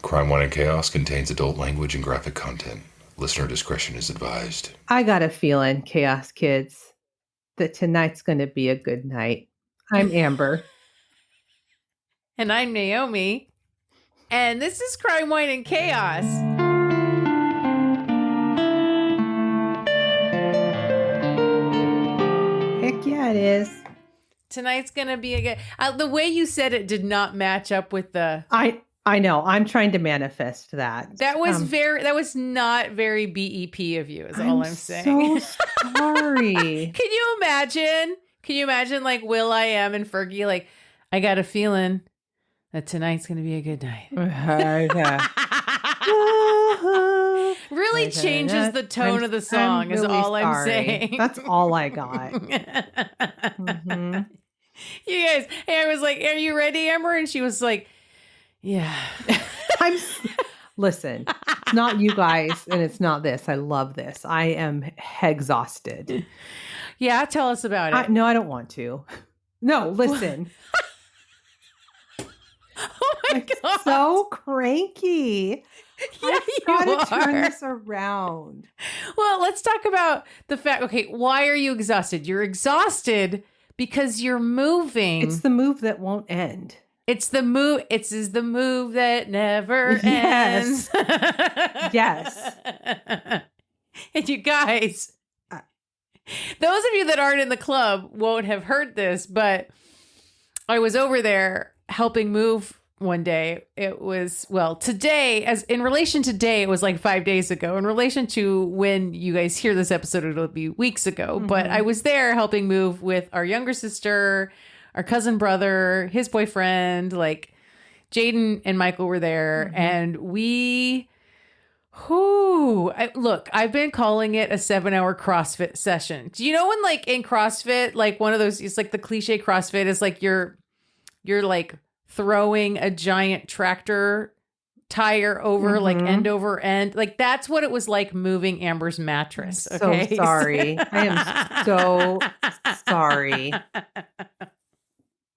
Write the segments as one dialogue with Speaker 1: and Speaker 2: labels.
Speaker 1: Crime, Wine, and Chaos contains adult language and graphic content. Listener discretion is advised.
Speaker 2: I got a feeling, Chaos Kids, that tonight's going to be a good night. I'm Amber.
Speaker 3: And I'm Naomi. And this is Crime, Wine, and Chaos.
Speaker 2: Heck yeah, it is.
Speaker 3: Tonight's going to be a good... the way you said it did not match up with the...
Speaker 2: I know. I'm trying to manifest that.
Speaker 3: That was not very BEP of you, is all I'm saying.
Speaker 2: So sorry.
Speaker 3: Can you imagine like Will.i.am and Fergie, like, I got a feeling that tonight's going to be a good night. Really changes the tone of the song, is all I'm saying.
Speaker 2: That's all I got. Mm-hmm.
Speaker 3: You guys, I was like, are you ready, Amber? And she was like, yeah.
Speaker 2: Listen, it's not you guys and it's not this. I love this. I am exhausted.
Speaker 3: Yeah, tell us about it.
Speaker 2: No, I don't want to. No, listen.
Speaker 3: Oh my God.
Speaker 2: So cranky.
Speaker 3: Yeah,
Speaker 2: I've got to turn this around.
Speaker 3: Well, let's talk about the fact, okay, why are you exhausted? You're exhausted because you're moving.
Speaker 2: It's the move that won't end.
Speaker 3: It's the move. It's the move that never ends.
Speaker 2: Yes.
Speaker 3: And you guys, those of you that aren't in the club won't have heard this, but I was over there helping move one day. It was, well, today, as in relation to today, it was like 5 days ago. In relation to when you guys hear this episode, it'll be weeks ago. Mm-hmm. But I was there helping move with our younger sister, our cousin brother, his boyfriend, like Jaden and Michael were there. Mm-hmm. And look, I've been calling it a 7-hour CrossFit session. Do you know when, like, in CrossFit, like one of those, it's like the cliche CrossFit is like you're like throwing a giant tractor tire over, mm-hmm. like end over end. Like that's what it was like moving Amber's mattress. Okay?
Speaker 2: So sorry. I am so sorry.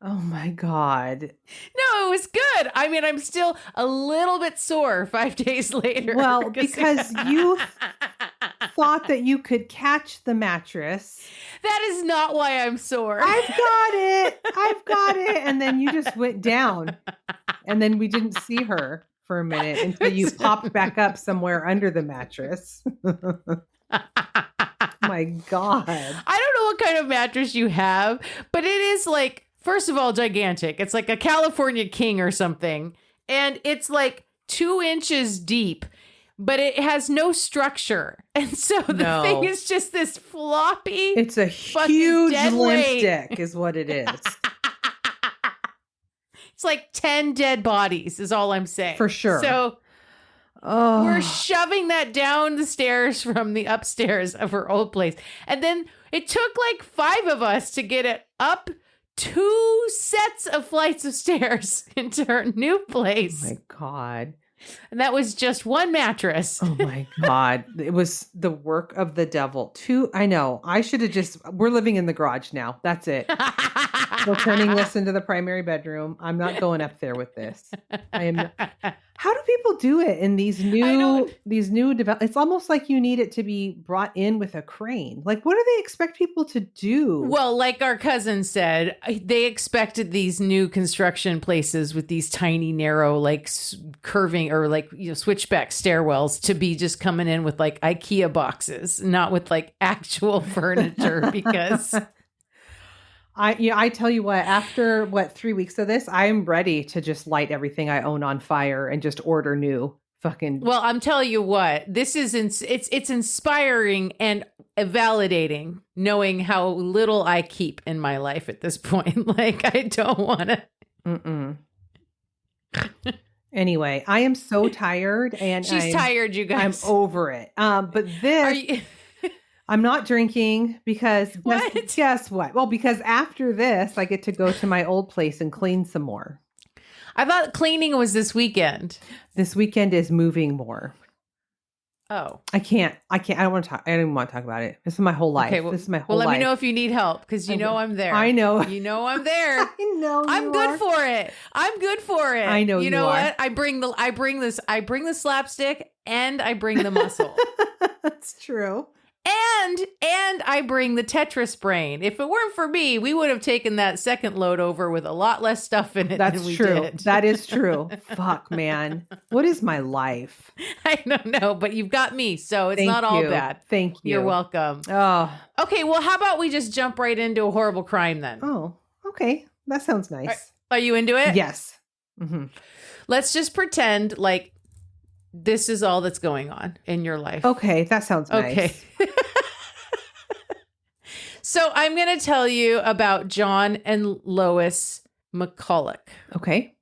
Speaker 2: Oh my God.
Speaker 3: No, it was good. I mean, I'm still a little bit sore 5 days later.
Speaker 2: Well, because you thought that you could catch the mattress.
Speaker 3: That is not why I'm sore.
Speaker 2: I've got it. And then you just went down. And then we didn't see her for a minute until you popped back up somewhere under the mattress. My God.
Speaker 3: I don't know what kind of mattress you have, but it is like, first of all, gigantic. It's like a California king or something. And it's like 2 inches deep, but it has no structure. And so the thing is just this floppy.
Speaker 2: It's a huge limp stick is what it is.
Speaker 3: It's like 10 dead bodies is all I'm saying.
Speaker 2: For sure.
Speaker 3: So we're shoving that down the stairs from the upstairs of her old place. And then it took like 5 of us to get it up 2 sets of flights of stairs into her new place.
Speaker 2: Oh my God.
Speaker 3: And that was just one mattress.
Speaker 2: Oh my God. It was the work of the devil. I know. I should have we're living in the garage now. That's it. We're turning this into the primary bedroom. I'm not going up there with this. How do people do it in these new it's almost like you need it to be brought in with a crane. Like, what do they expect people to do?
Speaker 3: Well, like our cousin said, they expected these new construction places with these tiny, narrow, like curving or like, switchback stairwells to be just coming in with like IKEA boxes, not with like actual furniture because...
Speaker 2: I tell you what, after 3 weeks of this, I'm ready to just light everything I own on fire and just order new fucking.
Speaker 3: Well, I'm telling you what, this is it's inspiring and validating knowing how little I keep in my life at this point. Like I don't want to.
Speaker 2: Anyway, I am so tired, and
Speaker 3: she's tired. You guys,
Speaker 2: I'm over it. But this. I'm not drinking because guess what? Well, because after this, I get to go to my old place and clean some more.
Speaker 3: I thought cleaning was this weekend.
Speaker 2: This weekend is moving more.
Speaker 3: Oh.
Speaker 2: I can't. I don't want to talk. I don't even want to talk about it. This is my whole life.
Speaker 3: Okay, well,
Speaker 2: this is my whole
Speaker 3: well,
Speaker 2: life.
Speaker 3: let me know if you need help because you know I'm there.
Speaker 2: I know.
Speaker 3: You know I'm there.
Speaker 2: I know.
Speaker 3: I'm good for it. I'm good for it.
Speaker 2: I know
Speaker 3: You
Speaker 2: you
Speaker 3: know
Speaker 2: are.
Speaker 3: what? I bring the slapstick and I bring the muscle.
Speaker 2: That's true.
Speaker 3: And I bring the Tetris brain. If it weren't for me, we would have taken that second load over with a lot less stuff in it
Speaker 2: That's
Speaker 3: than we
Speaker 2: true.
Speaker 3: did.
Speaker 2: That is true. Fuck, man. What is my life?
Speaker 3: I don't know, but you've got me, so it's
Speaker 2: Thank
Speaker 3: not all
Speaker 2: you.
Speaker 3: bad.
Speaker 2: Thank you.
Speaker 3: You're welcome.
Speaker 2: Oh.
Speaker 3: Okay, well, how about we just jump right into a horrible crime then?
Speaker 2: Oh. Okay. That sounds nice.
Speaker 3: Are you into it?
Speaker 2: Yes. Mm-hmm.
Speaker 3: Let's just pretend like this is all that's going on in your life.
Speaker 2: Okay. That sounds nice.
Speaker 3: Okay. So I'm going to tell you about John and Lois McCullough.
Speaker 2: Okay.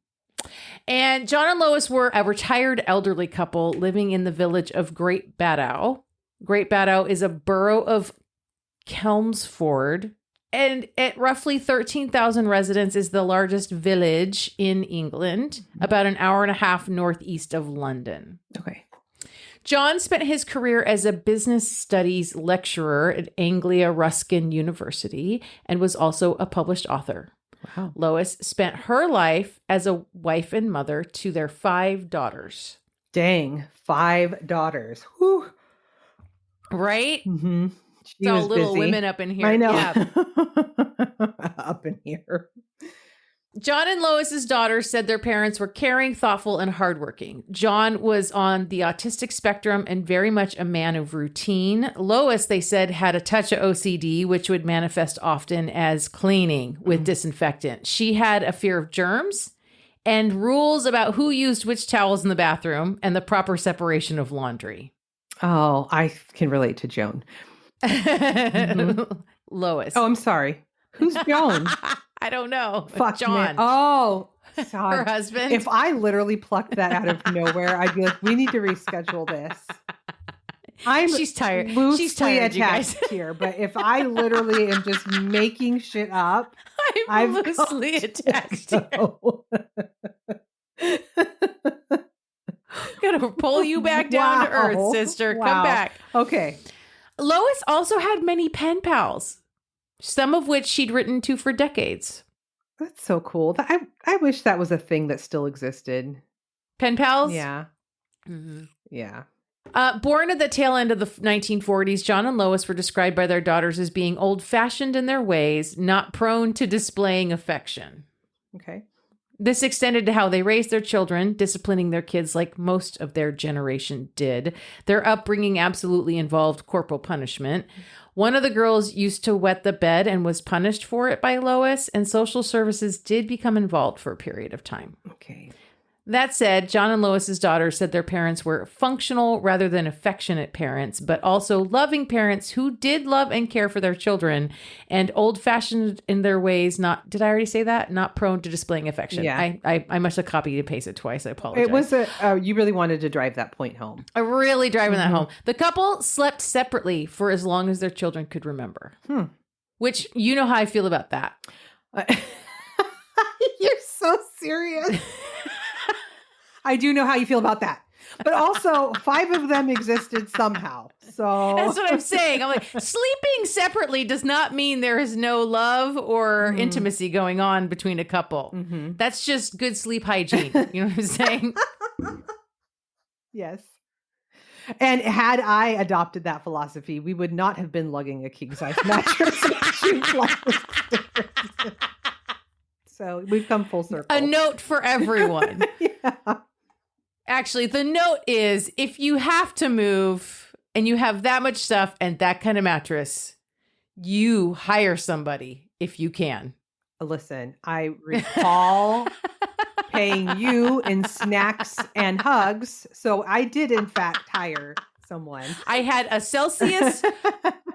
Speaker 3: And John and Lois were a retired elderly couple living in the village of Great Baddow. Great Baddow is a borough of Chelmsford, and at roughly 13,000 residents is the largest village in England, about an hour and a half northeast of London.
Speaker 2: Okay.
Speaker 3: John spent his career as a business studies lecturer at Anglia Ruskin University and was also a published author.
Speaker 2: Wow.
Speaker 3: Lois spent her life as a wife and mother to their 5 daughters.
Speaker 2: Dang. 5 daughters. Whew.
Speaker 3: Right?
Speaker 2: Mm-hmm.
Speaker 3: It's all little women up in here.
Speaker 2: I know.
Speaker 3: Yeah.
Speaker 2: Up in here.
Speaker 3: John and Lois's daughters said their parents were caring, thoughtful, and hardworking. John was on the autistic spectrum and very much a man of routine. Lois, they said, had a touch of OCD, which would manifest often as cleaning with disinfectant. She had a fear of germs and rules about who used which towels in the bathroom and the proper separation of laundry.
Speaker 2: Oh, I can relate to Joan.
Speaker 3: Lois.
Speaker 2: Oh, I'm sorry. Who's Joan?
Speaker 3: I don't know.
Speaker 2: Fuck,
Speaker 3: John.
Speaker 2: man. Oh, God.
Speaker 3: Her husband.
Speaker 2: If I literally plucked that out of nowhere, I'd be like, we need to reschedule this.
Speaker 3: She's tired.
Speaker 2: Loosely
Speaker 3: She's tired, you guys.
Speaker 2: attached here, but if I literally am just making shit up,
Speaker 3: I'm loosely attached. Gotta pull you back down to earth, sister.
Speaker 2: Wow.
Speaker 3: Come back.
Speaker 2: Okay.
Speaker 3: Lois also had many pen pals, some of which she'd written to for decades.
Speaker 2: That's so cool. I wish that was a thing that still existed.
Speaker 3: Pen pals?
Speaker 2: Yeah.
Speaker 3: Mm-hmm.
Speaker 2: Yeah.
Speaker 3: Born at the tail end of the 1940s, John and Lois were described by their daughters as being old-fashioned in their ways, not prone to displaying affection.
Speaker 2: Okay.
Speaker 3: This extended to how they raised their children, disciplining their kids like most of their generation did. Their upbringing absolutely involved corporal punishment. One of the girls used to wet the bed and was punished for it by Lois, and social services did become involved for a period of time.
Speaker 2: Okay.
Speaker 3: That said, John and Lois's daughters said their parents were functional rather than affectionate parents, but also loving parents who did love and care for their children, and old-fashioned in their ways. Not, did I already say that? Not prone to displaying affection.
Speaker 2: Yeah.
Speaker 3: I must have copied and pasted twice. I apologize.
Speaker 2: It was you really wanted to drive that point home.
Speaker 3: I really driving that home. The couple slept separately for as long as their children could remember. Which, you know how I feel about that.
Speaker 2: You're so serious. I do know how you feel about that. But also, 5 of them existed somehow. So
Speaker 3: that's what I'm saying. I'm like, sleeping separately does not mean there is no love or intimacy going on between a couple.
Speaker 2: Mm-hmm.
Speaker 3: That's just good sleep hygiene. You know what I'm saying?
Speaker 2: Yes. And had I adopted that philosophy, we would not have been lugging a king size mattress. So we've come full circle.
Speaker 3: A note for everyone.
Speaker 2: Yeah.
Speaker 3: Actually, the note is if you have to move and you have that much stuff and that kind of mattress, you hire somebody if you can.
Speaker 2: Listen, I recall paying you in snacks and hugs. So I did, in fact, hire someone.
Speaker 3: I had a Celsius,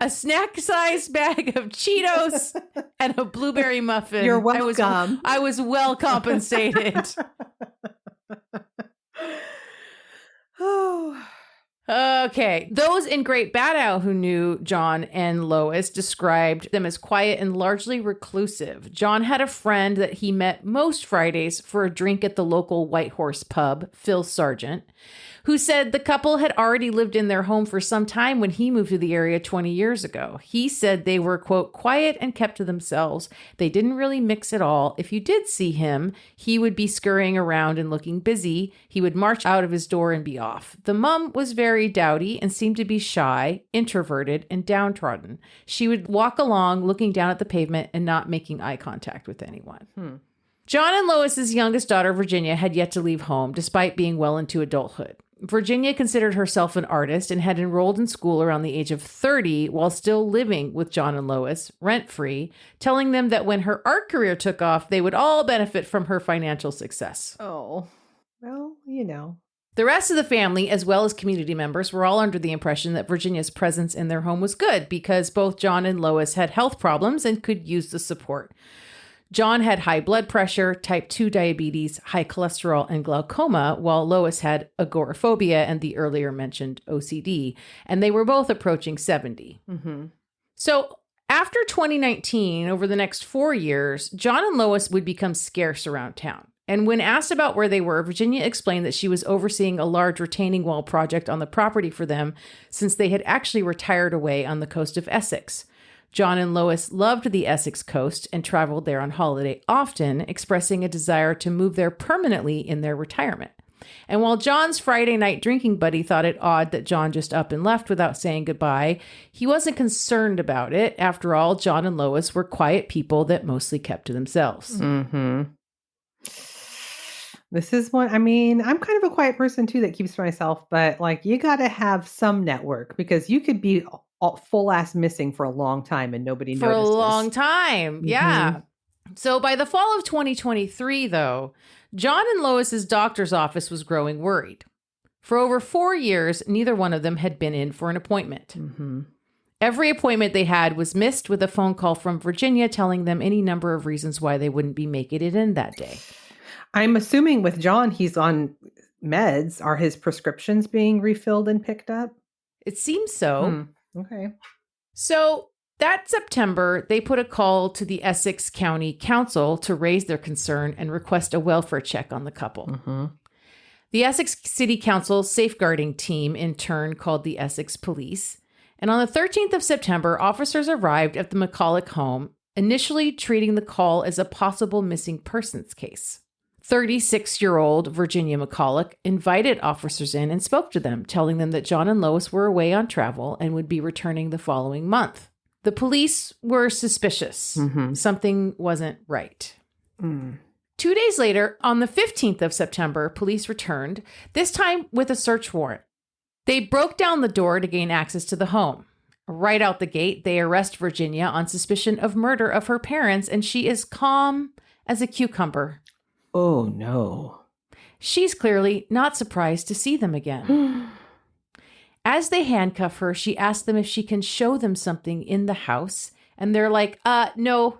Speaker 3: a snack-sized bag of Cheetos, and a blueberry muffin.
Speaker 2: You're welcome.
Speaker 3: I was well compensated.
Speaker 2: Oh.
Speaker 3: Okay. Those in Great Bad Owl who knew John and Lois described them as quiet and largely reclusive. John had a friend that he met most Fridays for a drink at the local White Horse pub, Phil Sargent, who said the couple had already lived in their home for some time when he moved to the area 20 years ago. He said they were, quote, quiet and kept to themselves. They didn't really mix at all. If you did see him, he would be scurrying around and looking busy. He would march out of his door and be off. The mom was very dowdy and seemed to be shy, introverted, and downtrodden. She would walk along looking down at the pavement and not making eye contact with anyone. John and Lois's youngest daughter, Virginia, had yet to leave home, despite being well into adulthood. Virginia considered herself an artist and had enrolled in school around the age of 30 while still living with John and Lois, rent-free, telling them that when her art career took off, they would all benefit from her financial success.
Speaker 2: Oh, well, you know.
Speaker 3: The rest of the family, as well as community members, were all under the impression that Virginia's presence in their home was good because both John and Lois had health problems and could use the support. John had high blood pressure, type 2 diabetes, high cholesterol, and glaucoma, while Lois had agoraphobia and the earlier mentioned OCD, and they were both approaching 70. So after 2019, over the next 4 years, John and Lois would become scarce around town. And when asked about where they were, Virginia explained that she was overseeing a large retaining wall project on the property for them since they had actually retired away on the coast of Essex. John and Lois loved the Essex coast and traveled there on holiday often, expressing a desire to move there permanently in their retirement. And while John's Friday night drinking buddy thought it odd that John just up and left without saying goodbye, he wasn't concerned about it. After all, John and Lois were quiet people that mostly kept to themselves.
Speaker 2: This is one, I mean, I'm kind of a quiet person too that keeps to myself, but like you got to have some network because you could be full ass missing for a long time and nobody
Speaker 3: For
Speaker 2: notices.
Speaker 3: a long time. Yeah. So by the fall of 2023, though, John and Lois's doctor's office was growing worried. For over 4 years, neither one of them had been in for an appointment. Every appointment they had was missed with a phone call from Virginia telling them any number of reasons why they wouldn't be making it in that day.
Speaker 2: I'm assuming with John, he's on meds. Are his prescriptions being refilled and picked up?
Speaker 3: It seems so.
Speaker 2: Okay.
Speaker 3: So that September, they put a call to the Essex County Council to raise their concern and request a welfare check on the couple. The Essex City Council safeguarding team in turn called the Essex Police. And on the 13th of September, officers arrived at the McCullough home, initially treating the call as a possible missing persons case. 36-year-old Virginia McCullough invited officers in and spoke to them, telling them that John and Lois were away on travel and would be returning the following month. The police were suspicious. Something wasn't right. 2 days later, on the 15th of September, police returned, this time with a search warrant. They broke down the door to gain access to the home. Right out the gate, they arrest Virginia on suspicion of murder of her parents, and she is calm as a cucumber.
Speaker 2: Oh, no.
Speaker 3: She's clearly not surprised to see them again. As they handcuff her, she asks them if she can show them something in the house. And they're like, no,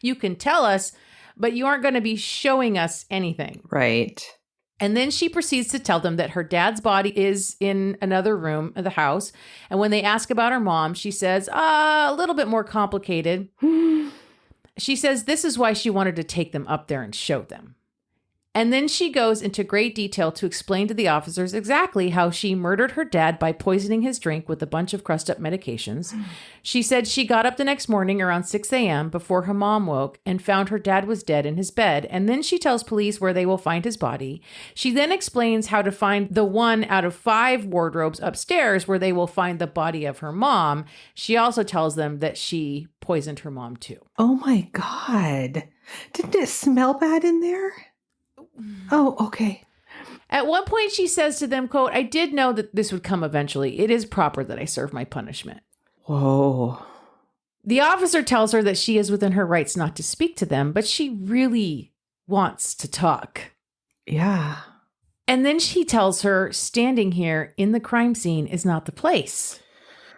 Speaker 3: you can tell us, but you aren't going to be showing us anything.
Speaker 2: Right.
Speaker 3: And then she proceeds to tell them that her dad's body is in another room of the house. And when they ask about her mom, she says, a little bit more complicated. She says this is why she wanted to take them up there and show them. And then she goes into great detail to explain to the officers exactly how she murdered her dad by poisoning his drink with a bunch of crushed up medications. She said she got up the next morning around 6 a.m. before her mom woke and found her dad was dead in his bed. And then she tells police where they will find his body. She then explains how to find the 1 out of 5 wardrobes upstairs where they will find the body of her mom. She also tells them that she poisoned her mom too.
Speaker 2: Oh my God. Didn't it smell bad in there? Oh, okay.
Speaker 3: At one point, she says to them, quote, I did know that this would come eventually. It is proper that I serve my punishment.
Speaker 2: Whoa.
Speaker 3: The officer tells her that she is within her rights not to speak to them, but she really wants to talk.
Speaker 2: Yeah.
Speaker 3: And then she tells her standing here in the crime scene is not the place.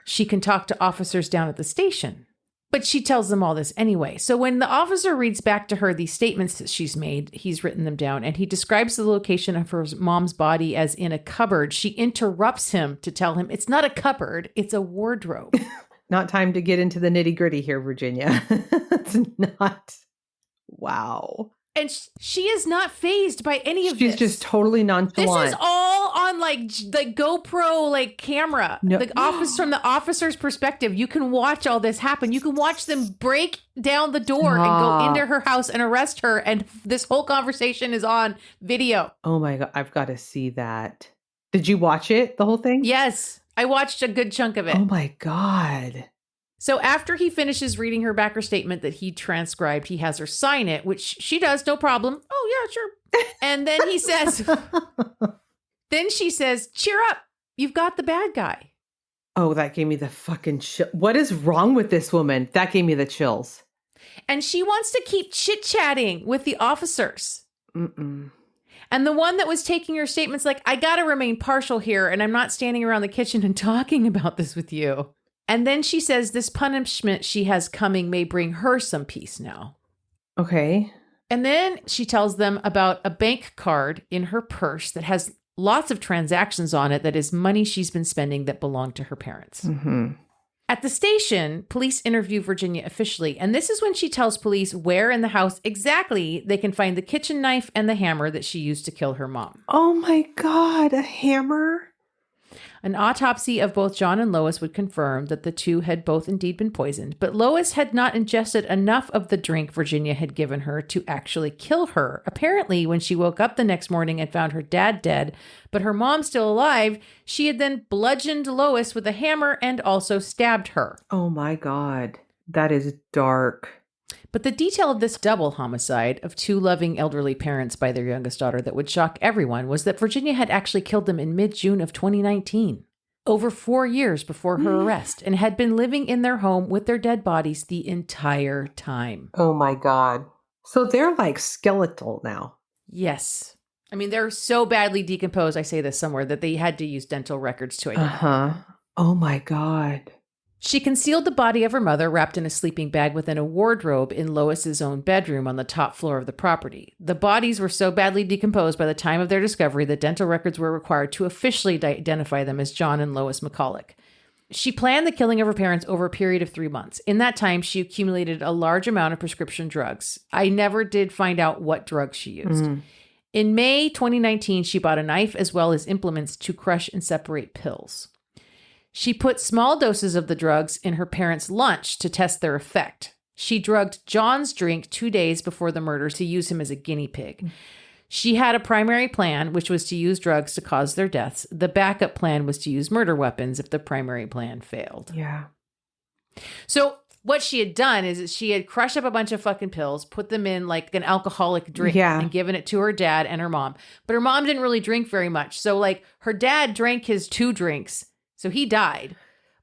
Speaker 3: She can talk to officers down at the station. But she tells them all this anyway. So when the officer reads back to her these statements that she's made, he's written them down, and he describes the location of her mom's body as in a cupboard. She interrupts him to tell him it's not a cupboard, it's a wardrobe.
Speaker 2: Not time to get into the nitty gritty here, Virginia. It's not. Wow.
Speaker 3: And she is not fazed by any of this.
Speaker 2: She's just totally nonchalant.
Speaker 3: This is all on like the GoPro like camera.
Speaker 2: No.
Speaker 3: The office from the officer's perspective. You can watch all this happen. You can watch them break down the door and go into her house and arrest her. And this whole conversation is on video.
Speaker 2: Oh my God. I've got to see that. Did you watch it, the whole thing?
Speaker 3: Yes. I watched a good chunk of it.
Speaker 2: Oh my God.
Speaker 3: So after he finishes reading her back her statement that he transcribed, he has her sign it, which she does, no problem. Oh, yeah, sure. And then he says, then she says, cheer up. You've got the bad guy.
Speaker 2: Oh, that gave me the fucking chill. What is wrong with this woman? That gave me the chills.
Speaker 3: And she wants to keep chit-chatting with the officers.
Speaker 2: Mm-mm.
Speaker 3: And the one that was taking her statements like, I got to remain partial here, and I'm not standing around the kitchen and talking about this with you. And then she says this punishment she has coming may bring her some peace now.
Speaker 2: Okay.
Speaker 3: And then she tells them about a bank card in her purse that has lots of transactions on it that is money she's been spending that belonged to her parents.
Speaker 2: Mm-hmm.
Speaker 3: At the station, police interview Virginia officially, and this is when she tells police where in the house exactly they can find the kitchen knife and the hammer that she used to kill her mom.
Speaker 2: Oh my God, a hammer?
Speaker 3: An autopsy of both John and Lois would confirm that the two had both indeed been poisoned, but Lois had not ingested enough of the drink Virginia had given her to actually kill her. Apparently, when she woke up the next morning and found her dad dead, but her mom still alive, she had then bludgeoned Lois with a hammer and also stabbed her.
Speaker 2: Oh my God, that is dark.
Speaker 3: But the detail of this double homicide of two loving elderly parents by their youngest daughter that would shock everyone was that Virginia had actually killed them in mid-June of 2019, over 4 years before her arrest, and had been living in their home with their dead bodies the entire time.
Speaker 2: Oh my God. So they're like skeletal now.
Speaker 3: Yes. I mean, they're so badly decomposed, I say this somewhere, that they had to use dental records to identify.
Speaker 2: Uh-huh. Oh my God.
Speaker 3: She concealed the body of her mother wrapped in a sleeping bag within a wardrobe in Lois's own bedroom on the top floor of the property. The bodies were so badly decomposed by the time of their discovery that dental records were required to officially identify them as John and Lois McCullough. She planned the killing of her parents over a period of 3 months. In that time, she accumulated a large amount of prescription drugs. I never did find out what drugs she used. In May 2019, she bought a knife as well as implements to crush and separate pills. She put small doses of the drugs in her parents' lunch to test their effect. She drugged John's drink 2 days before the murders to use him as a guinea pig. She had a primary plan, which was to use drugs to cause their deaths. The backup plan was to use murder weapons if the primary plan failed.
Speaker 2: Yeah.
Speaker 3: So what she had done is she had crushed up a bunch of fucking pills, put them in like an alcoholic drink and given it to her dad and her mom. But her mom didn't really drink very much. So like her dad drank his 2 drinks. So he died,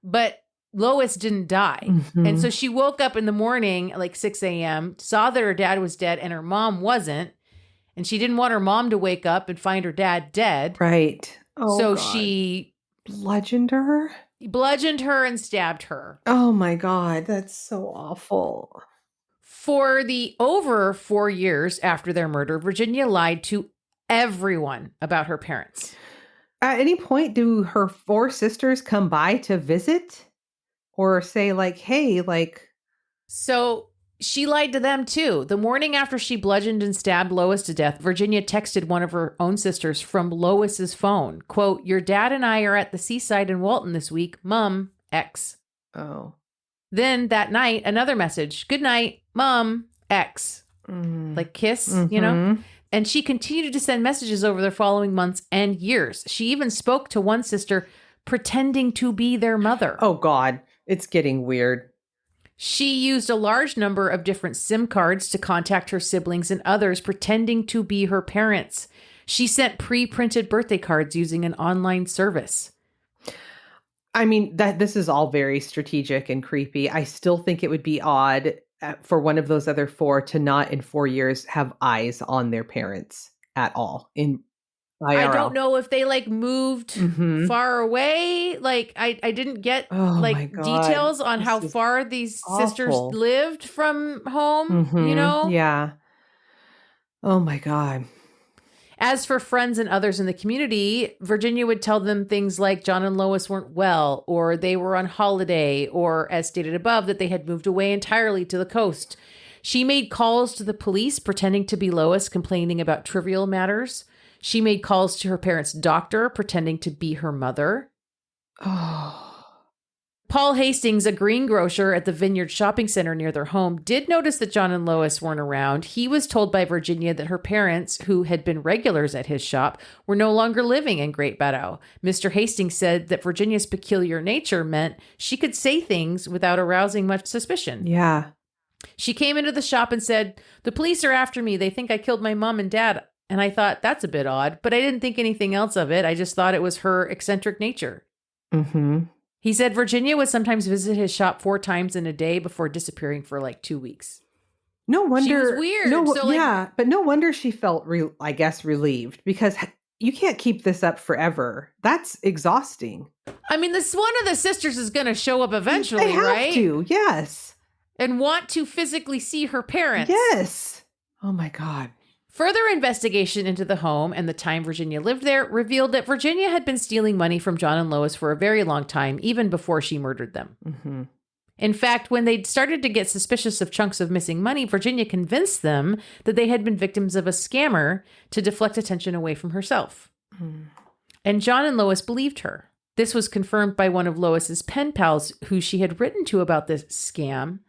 Speaker 3: but Lois didn't die.
Speaker 2: Mm-hmm.
Speaker 3: And so she woke up in the morning, like 6 a.m., saw that her dad was dead and her mom wasn't. And she didn't want her mom to wake up and find her dad dead.
Speaker 2: Right. Oh,
Speaker 3: so
Speaker 2: God.
Speaker 3: she
Speaker 2: bludgeoned her
Speaker 3: and stabbed her.
Speaker 2: Oh my God. That's so awful.
Speaker 3: For the over 4 years after their murder, Virginia lied to everyone about her parents.
Speaker 2: At any point, do her 4 sisters come by to visit or say like, hey, like.
Speaker 3: So she lied to them too. The morning after she bludgeoned and stabbed Lois to death, Virginia texted one of her own sisters from Lois's phone, quote, "Your dad and I are at the seaside in Walton this week. Mom, X."
Speaker 2: Oh.
Speaker 3: Then that night, another message. "Good night, Mom, X." Like kiss, you know? And she continued to send messages over the following months and years. She even spoke to one sister pretending to be their mother.
Speaker 2: Oh, God. It's getting weird.
Speaker 3: She used a large number of different SIM cards to contact her siblings and others pretending to be her parents. She sent pre-printed birthday cards using an online service.
Speaker 2: I mean, this is all very strategic and creepy. I still think it would be odd for one of those other 4 to not in 4 years have eyes on their parents at all
Speaker 3: I
Speaker 2: IRL.
Speaker 3: don't know if they like moved
Speaker 2: Mhm.
Speaker 3: far away. Like I didn't get
Speaker 2: Oh my
Speaker 3: like
Speaker 2: God.
Speaker 3: details on
Speaker 2: This
Speaker 3: how
Speaker 2: is
Speaker 3: far these sisters
Speaker 2: awful.
Speaker 3: lived from home, you
Speaker 2: Mhm.
Speaker 3: know?
Speaker 2: Yeah. Oh my God.
Speaker 3: As for friends and others in the community, Virginia would tell them things like John and Lois weren't well, or they were on holiday, or as stated above, that they had moved away entirely to the coast. She made calls to the police pretending to be Lois, complaining about trivial matters. She made calls to her parents' doctor pretending to be her mother.
Speaker 2: Oh.
Speaker 3: Paul Hastings, a greengrocer at the Vineyard Shopping Center near their home, did notice that John and Lois weren't around. He was told by Virginia that her parents, who had been regulars at his shop, were no longer living in Great Barrow. Mr. Hastings said that Virginia's peculiar nature meant she could say things without arousing much suspicion.
Speaker 2: Yeah.
Speaker 3: She came into the shop and said, "The police are after me. They think I killed my mom and dad." And I thought, that's a bit odd, but I didn't think anything else of it. I just thought it was her eccentric nature.
Speaker 2: Mm-hmm.
Speaker 3: He said Virginia would sometimes visit his shop 4 times in a day before disappearing for like 2 weeks.
Speaker 2: No wonder.
Speaker 3: She was weird.
Speaker 2: No,
Speaker 3: So, like-
Speaker 2: yeah, but no wonder she felt, I guess, relieved, because you can't keep this up forever. That's exhausting.
Speaker 3: I mean, this one of the sisters is going to show up eventually,
Speaker 2: They have
Speaker 3: right?
Speaker 2: to, yes.
Speaker 3: And want to physically see her parents.
Speaker 2: Yes. Oh my God.
Speaker 3: Further investigation into the home and the time Virginia lived there revealed that Virginia had been stealing money from John and Lois for a very long time, even before she murdered them.
Speaker 2: Mm-hmm.
Speaker 3: In fact, when they started to get suspicious of chunks of missing money, Virginia convinced them that they had been victims of a scammer to deflect attention away from herself.
Speaker 2: Mm.
Speaker 3: And John and Lois believed her. This was confirmed by one of Lois's pen pals who she had written to about this scam.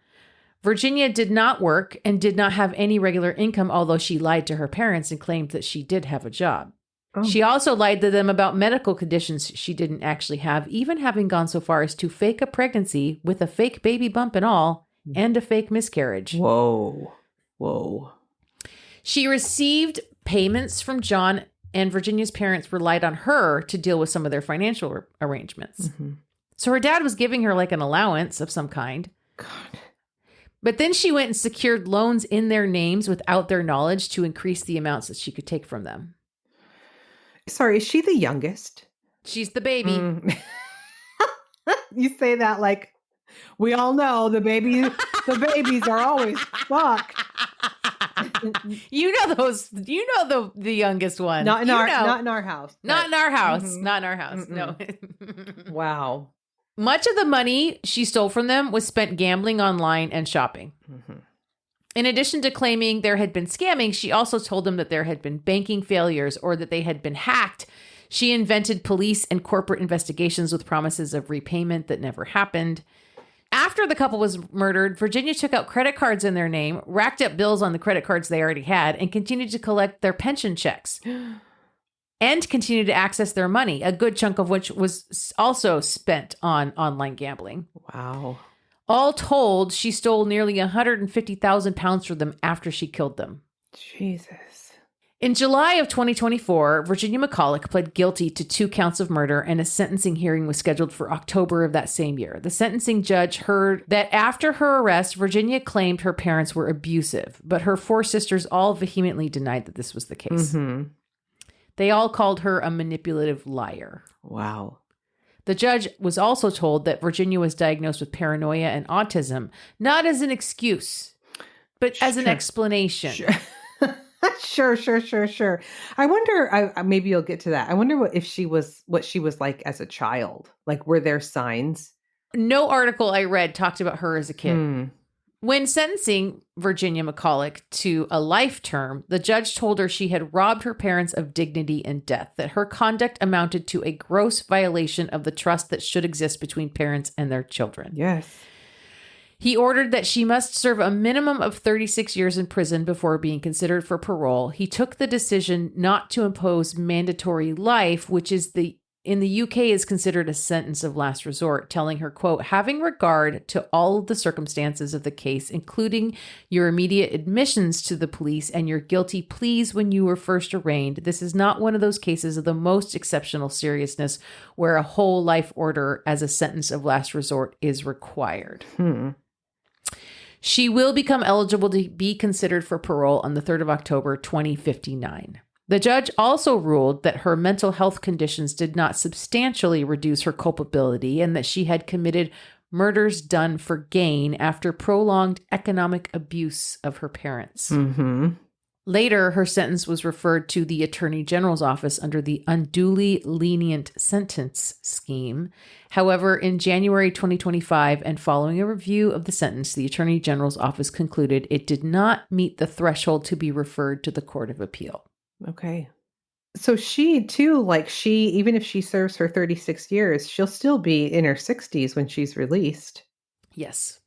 Speaker 3: Virginia did not work and did not have any regular income, although she lied to her parents and claimed that she did have a job.
Speaker 2: Oh.
Speaker 3: She also lied to them about medical conditions she didn't actually have, even having gone so far as to fake a pregnancy with a fake baby bump and all, and a fake miscarriage.
Speaker 2: Whoa. Whoa.
Speaker 3: She received payments from John, and Virginia's parents relied on her to deal with some of their financial arrangements.
Speaker 2: Mm-hmm.
Speaker 3: So her dad was giving her like an allowance of some kind.
Speaker 2: God.
Speaker 3: But then she went and secured loans in their names without their knowledge to increase the amounts that she could take from them.
Speaker 2: Sorry, is she the youngest?
Speaker 3: She's the baby.
Speaker 2: Mm. You say that like we all know the babies are always fuck.
Speaker 3: You know the youngest one.
Speaker 2: Not in
Speaker 3: You
Speaker 2: our
Speaker 3: know.
Speaker 2: not in our house.
Speaker 3: Not in our house.
Speaker 2: Mhm.
Speaker 3: Not in our house. No.
Speaker 2: Wow.
Speaker 3: Much of the money she stole from them was spent gambling online and shopping.
Speaker 2: Mm-hmm.
Speaker 3: In addition to claiming there had been scamming, she also told them that there had been banking failures or that they had been hacked. She invented police and corporate investigations with promises of repayment that never happened. After the couple was murdered, Virginia took out credit cards in their name, racked up bills on the credit cards they already had, and continued to collect their pension checks. And continued to access their money, a good chunk of which was also spent on online gambling.
Speaker 2: Wow.
Speaker 3: All told, she stole nearly 150,000 pounds from them after she killed them.
Speaker 2: Jesus.
Speaker 3: In July of 2024, Virginia McCullough pled guilty to 2 counts of murder, and a sentencing hearing was scheduled for October of that same year. The sentencing judge heard that after her arrest, Virginia claimed her parents were abusive, but her 4 sisters all vehemently denied that this was the case.
Speaker 2: Mm-hmm.
Speaker 3: They all called her a manipulative liar.
Speaker 2: Wow.
Speaker 3: The judge was also told that Virginia was diagnosed with paranoia and autism, not as an excuse, but as an
Speaker 2: Sure.
Speaker 3: explanation.
Speaker 2: Sure. I wonder, maybe you'll get to that. I wonder what she was like as a child. Like, were there signs?
Speaker 3: No article I read talked about her as a kid.
Speaker 2: Hmm.
Speaker 3: When sentencing Virginia McCullough to a life term, the judge told her she had robbed her parents of dignity and death, that her conduct amounted to a gross violation of the trust that should exist between parents and their children.
Speaker 2: Yes.
Speaker 3: He ordered that she must serve a minimum of 36 years in prison before being considered for parole. He took the decision not to impose mandatory life, which is in the UK is considered a sentence of last resort, telling her, quote, "Having regard to all of the circumstances of the case, including your immediate admissions to the police and your guilty pleas when you were first arraigned, this is not one of those cases of the most exceptional seriousness where a whole life order as a sentence of last resort is required." She will become eligible to be considered for parole on the 3rd of October, 2059. The judge also ruled that her mental health conditions did not substantially reduce her culpability and that she had committed murders done for gain after prolonged economic abuse of her parents.
Speaker 2: Mm-hmm.
Speaker 3: Later, her sentence was referred to the Attorney General's office under the unduly lenient sentence scheme. However, in January 2025, and following a review of the sentence, the Attorney General's office concluded it did not meet the threshold to be referred to the Court of Appeal.
Speaker 2: Okay. So she too, even if she serves her 36 years, she'll still be in her 60s when she's released.
Speaker 3: Yes.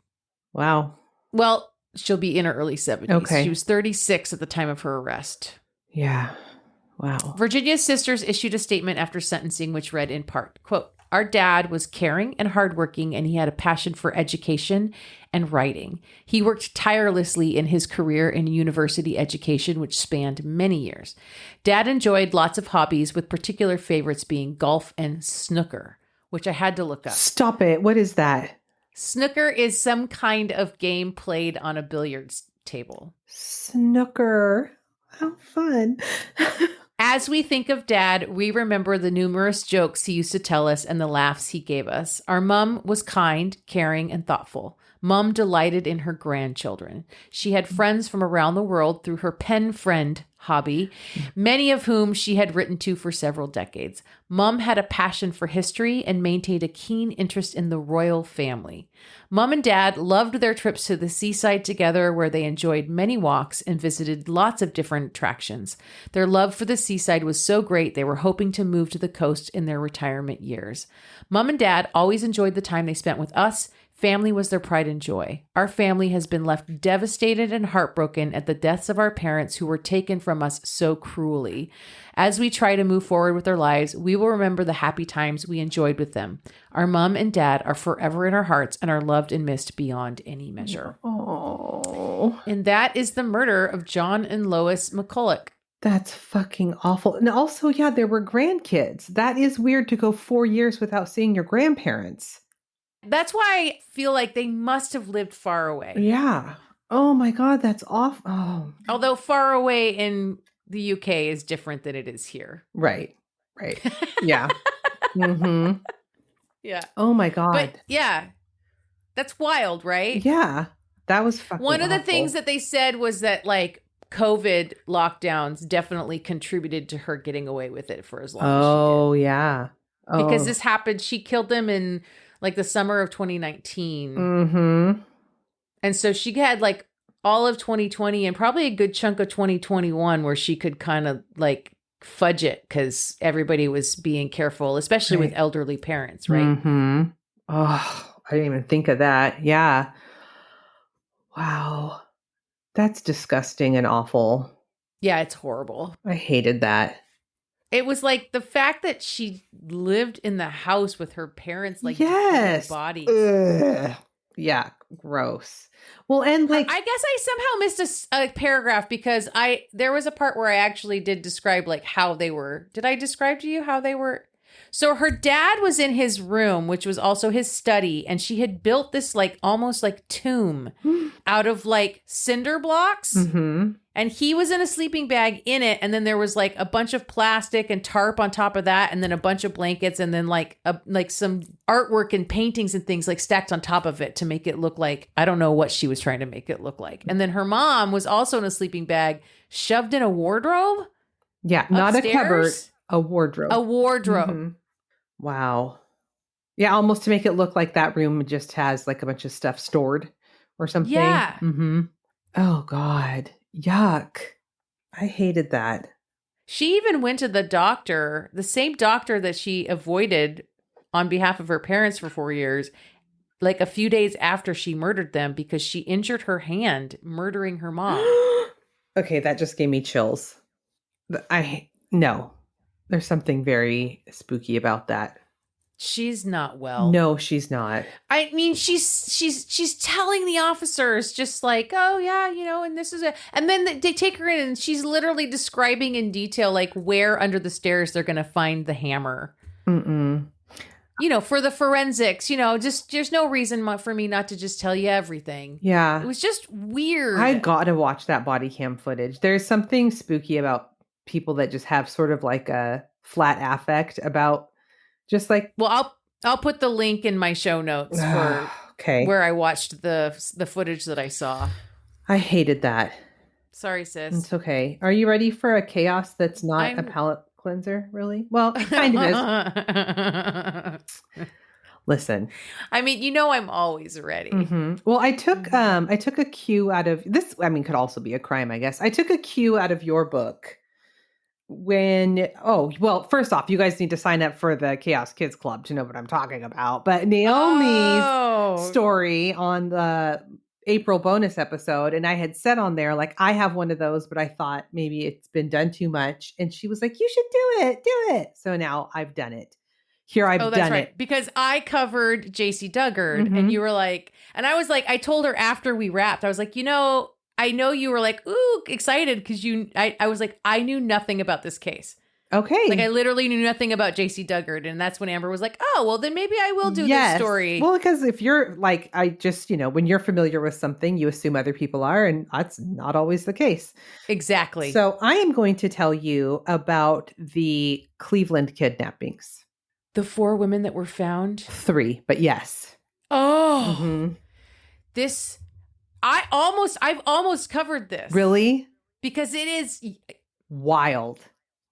Speaker 2: Wow.
Speaker 3: Well, she'll be in her early 70s.
Speaker 2: Okay.
Speaker 3: She was 36 at the time of her arrest.
Speaker 2: Yeah. Wow.
Speaker 3: Virginia's sisters issued a statement after sentencing, which read in part, quote, "Our dad was caring and hardworking, and he had a passion for education and writing. He worked tirelessly in his career in university education, which spanned many years. Dad enjoyed lots of hobbies, with particular favorites being golf and snooker," which I had to look up.
Speaker 2: Stop it. What is that?
Speaker 3: Snooker is some kind of game played on a billiards table.
Speaker 2: Snooker. How fun.
Speaker 3: As we think of Dad, we remember the numerous jokes he used to tell us and the laughs he gave us. Our mom was kind, caring, and thoughtful. Mom delighted in her grandchildren. She had friends from around the world through her pen friend hobby, many of whom she had written to for several decades. Mom had a passion for history and maintained a keen interest in the royal family. Mom and Dad loved their trips to the seaside together, where they enjoyed many walks and visited lots of different attractions. Their love for the seaside was so great they were hoping to move to the coast in their retirement years. Mom and Dad always enjoyed the time they spent with us. Family was their pride and joy. Our family has been left devastated and heartbroken at the deaths of our parents who were taken from us so cruelly. As we try to move forward with our lives, we will remember the happy times we enjoyed with them. Our mom and dad are forever in our hearts and are loved and missed beyond any measure.
Speaker 2: Oh.
Speaker 3: And that is the murder of John and Lois McCullough.
Speaker 2: That's fucking awful. And also, yeah, there were grandkids. That is weird to go 4 years without seeing your grandparents.
Speaker 3: That's why I feel like they must have lived far away.
Speaker 2: Yeah. Oh my God, that's awful. Oh.
Speaker 3: Although far away in the UK is different than it is here.
Speaker 2: Right. Right. Yeah. Mm-hmm.
Speaker 3: Yeah.
Speaker 2: Oh my God.
Speaker 3: But yeah, that's wild, right?
Speaker 2: Yeah. That was fucking
Speaker 3: One of the
Speaker 2: awful.
Speaker 3: things that they said was that COVID lockdowns definitely contributed to her getting away with it for as long as she did.
Speaker 2: Oh, yeah. Oh.
Speaker 3: Because this happened, she killed them in the summer of 2019.
Speaker 2: Mm-hmm.
Speaker 3: And so she had all of 2020 and probably a good chunk of 2021 where she could kind of fudge it because everybody was being careful, especially with elderly parents, right?
Speaker 2: Mm-hmm. Oh, I didn't even think of that. Yeah. Wow. That's disgusting and awful.
Speaker 3: Yeah, it's horrible.
Speaker 2: I hated that.
Speaker 3: It was the fact that she lived in the house with her parents,
Speaker 2: yes,
Speaker 3: bodies.
Speaker 2: Ugh. Yeah, gross. Well, and
Speaker 3: I guess I somehow missed a paragraph because there was a part where I actually did describe how they were. Did I describe to you how they were? So her dad was in his room, which was also his study, and she had built this almost tomb out of cinder blocks.
Speaker 2: Mm-hmm.
Speaker 3: And he was in a sleeping bag in it. And then there was a bunch of plastic and tarp on top of that. And then a bunch of blankets. And then some artwork and paintings and things stacked on top of it to make it look I don't know what she was trying to make it look like. And then her mom was also in a sleeping bag, shoved in a wardrobe.
Speaker 2: Yeah, not
Speaker 3: upstairs.
Speaker 2: a cupboard, a wardrobe.
Speaker 3: A wardrobe.
Speaker 2: Mm-hmm. Wow. Yeah, almost to make it look like that room just has a bunch of stuff stored or something.
Speaker 3: Yeah.
Speaker 2: Mm-hmm. Oh, God. Yuck. I hated that.
Speaker 3: She even went to the doctor, the same doctor that she avoided on behalf of her parents for 4 years, a few days after she murdered them because she injured her hand murdering her mom.
Speaker 2: Okay, that just gave me chills. No. There's something very spooky about that.
Speaker 3: She's not well.
Speaker 2: No, she's not.
Speaker 3: I mean, she's telling the officers just oh yeah, and this is it. And then they take her in and she's literally describing in detail where under the stairs they're going to find the hammer.
Speaker 2: Mm-mm.
Speaker 3: For the forensics, just there's no reason for me not to just tell you everything.
Speaker 2: Yeah.
Speaker 3: It was just weird.
Speaker 2: I got to watch that body cam footage. There's something spooky about people that just have sort of like a flat affect about just like
Speaker 3: Well, I'll put the link in my show notes for
Speaker 2: okay.
Speaker 3: where I watched the footage that I saw.
Speaker 2: I hated that.
Speaker 3: Sorry, sis.
Speaker 2: It's okay. Are you ready for a chaos that's not a palate cleanser, really? Well, it kind of is. Listen.
Speaker 3: I mean, I'm always ready.
Speaker 2: Mm-hmm. Well, I took a cue out of this. I mean, could also be a crime, I guess. I took a cue out of your book first off, you guys need to sign up for the Chaos Kids Club to know what I'm talking about. But Naomi's story on the April bonus episode, and I had said on there, like, I have one of those, but I thought maybe it's been done too much. And she was like, you should do it. So now I've done it. Here I've done it.
Speaker 3: Because I covered JC Duggard and you were like, and I was like, I told her after we wrapped, I was like, I know you were like, ooh, excited because I was like, I knew nothing about this case.
Speaker 2: Okay.
Speaker 3: Like I literally knew nothing about JC Duggard. And that's when Amber was like, oh, well, then maybe I will do this story.
Speaker 2: Well, because if you're like, I just, when you're familiar with something, you assume other people are, and that's not always the case.
Speaker 3: Exactly.
Speaker 2: So I am going to tell you about the Cleveland kidnappings.
Speaker 3: The 4 women that were found?
Speaker 2: 3, but yes.
Speaker 3: Oh,
Speaker 2: Mm-hmm.
Speaker 3: I've almost covered this.
Speaker 2: Really?
Speaker 3: Because it is
Speaker 2: wild.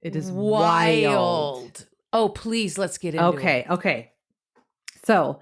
Speaker 2: It is wild.
Speaker 3: Oh, please, let's get into it.
Speaker 2: Okay. So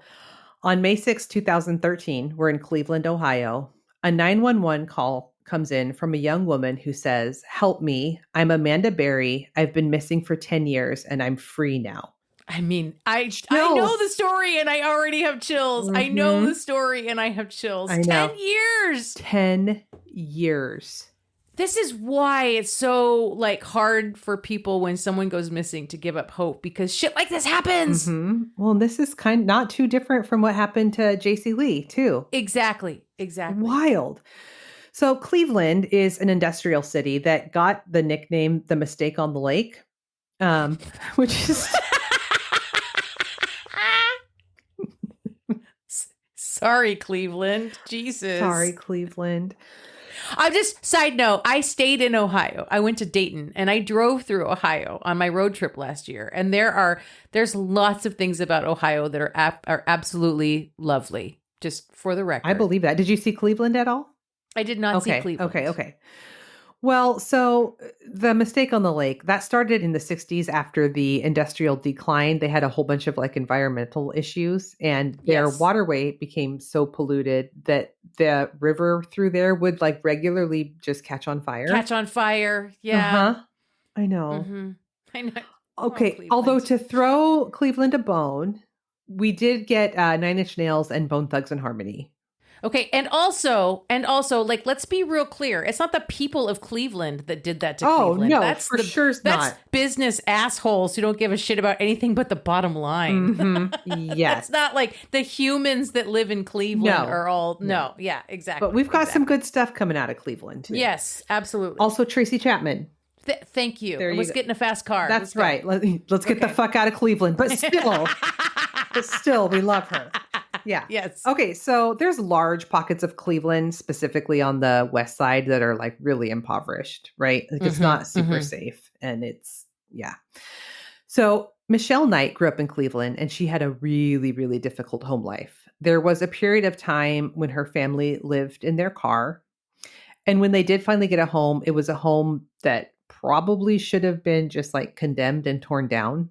Speaker 2: on May 6, 2013, we're in Cleveland, Ohio. A 911 call comes in from a young woman who says, help me. I'm Amanda Berry. I've been missing for 10 years and I'm free now.
Speaker 3: I mean, I know the story and I already have chills. I know the story and I have chills.
Speaker 2: I know.
Speaker 3: 10 years.
Speaker 2: 10 years.
Speaker 3: This is why it's so like hard for people when someone goes missing to give up hope, because shit like this happens.
Speaker 2: Mm-hmm. Well, this is kind of not too different from what happened to JC Lee too.
Speaker 3: Exactly.
Speaker 2: Wild. So Cleveland is an industrial city that got the nickname The Mistake on the Lake, which is...
Speaker 3: Sorry, Cleveland. Jesus.
Speaker 2: Sorry, Cleveland.
Speaker 3: I'm just, side note, I stayed in Ohio. I went to Dayton and I drove through Ohio on my road trip last year. And there's lots of things about Ohio that are absolutely lovely, just for the record.
Speaker 2: I believe that. Did you see Cleveland at all?
Speaker 3: I did not see Cleveland.
Speaker 2: Okay. Well, so the Mistake on the Lake, that started in the 60s after the industrial decline. They had a whole bunch of like environmental issues, and their waterway became so polluted that the river through there would like regularly just catch on fire.
Speaker 3: Yeah.
Speaker 2: I know.
Speaker 3: Mm-hmm. I know.
Speaker 2: Okay. Although to throw Cleveland a bone, we did get 9 Inch Nails and Bone Thugs and Harmony.
Speaker 3: Okay, and also, like, let's be real clear. It's not the people of Cleveland that did that to Cleveland.
Speaker 2: Oh, no, for sure it's not.
Speaker 3: That's business assholes who don't give a shit about anything but the bottom line.
Speaker 2: Mm-hmm. Yes.
Speaker 3: It's not like the humans that live in Cleveland are all, no. Yeah, exactly.
Speaker 2: But we've got some good stuff coming out of Cleveland, too.
Speaker 3: Yes, absolutely.
Speaker 2: Also, Tracy Chapman.
Speaker 3: Thank you. Let's get in a fast car.
Speaker 2: That's right. Let's get the fuck out of Cleveland. But still, we love her. Yeah.
Speaker 3: Yes.
Speaker 2: Okay. So there's large pockets of Cleveland, specifically on the west side, that are like really impoverished, right? Like it's not super safe. And So Michelle Knight grew up in Cleveland and she had a really, really difficult home life. There was a period of time when her family lived in their car. And when they did finally get a home, it was a home that probably should have been just like condemned and torn down.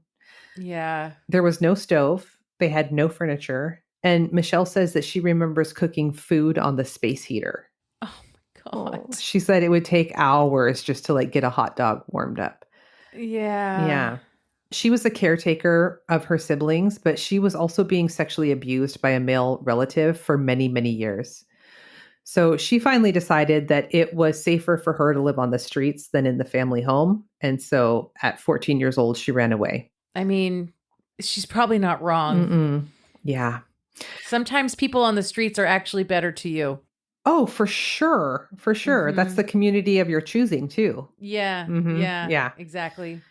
Speaker 3: Yeah.
Speaker 2: There was no stove. They had no furniture. And Michelle says that she remembers cooking food on the space heater.
Speaker 3: Oh my God.
Speaker 2: Oh, she said it would take hours just to like get a hot dog warmed up.
Speaker 3: Yeah.
Speaker 2: Yeah. She was the caretaker of her siblings, but she was also being sexually abused by a male relative for many, many years. So she finally decided that it was safer for her to live on the streets than in the family home. And so at 14 years old, she ran away.
Speaker 3: I mean, she's probably not wrong.
Speaker 2: Mm-mm. Yeah.
Speaker 3: Sometimes people on the streets are actually better to you.
Speaker 2: Oh, for sure. For sure. Mm-hmm. That's the community of your choosing too.
Speaker 3: Yeah.
Speaker 2: Mm-hmm.
Speaker 3: Yeah. Exactly.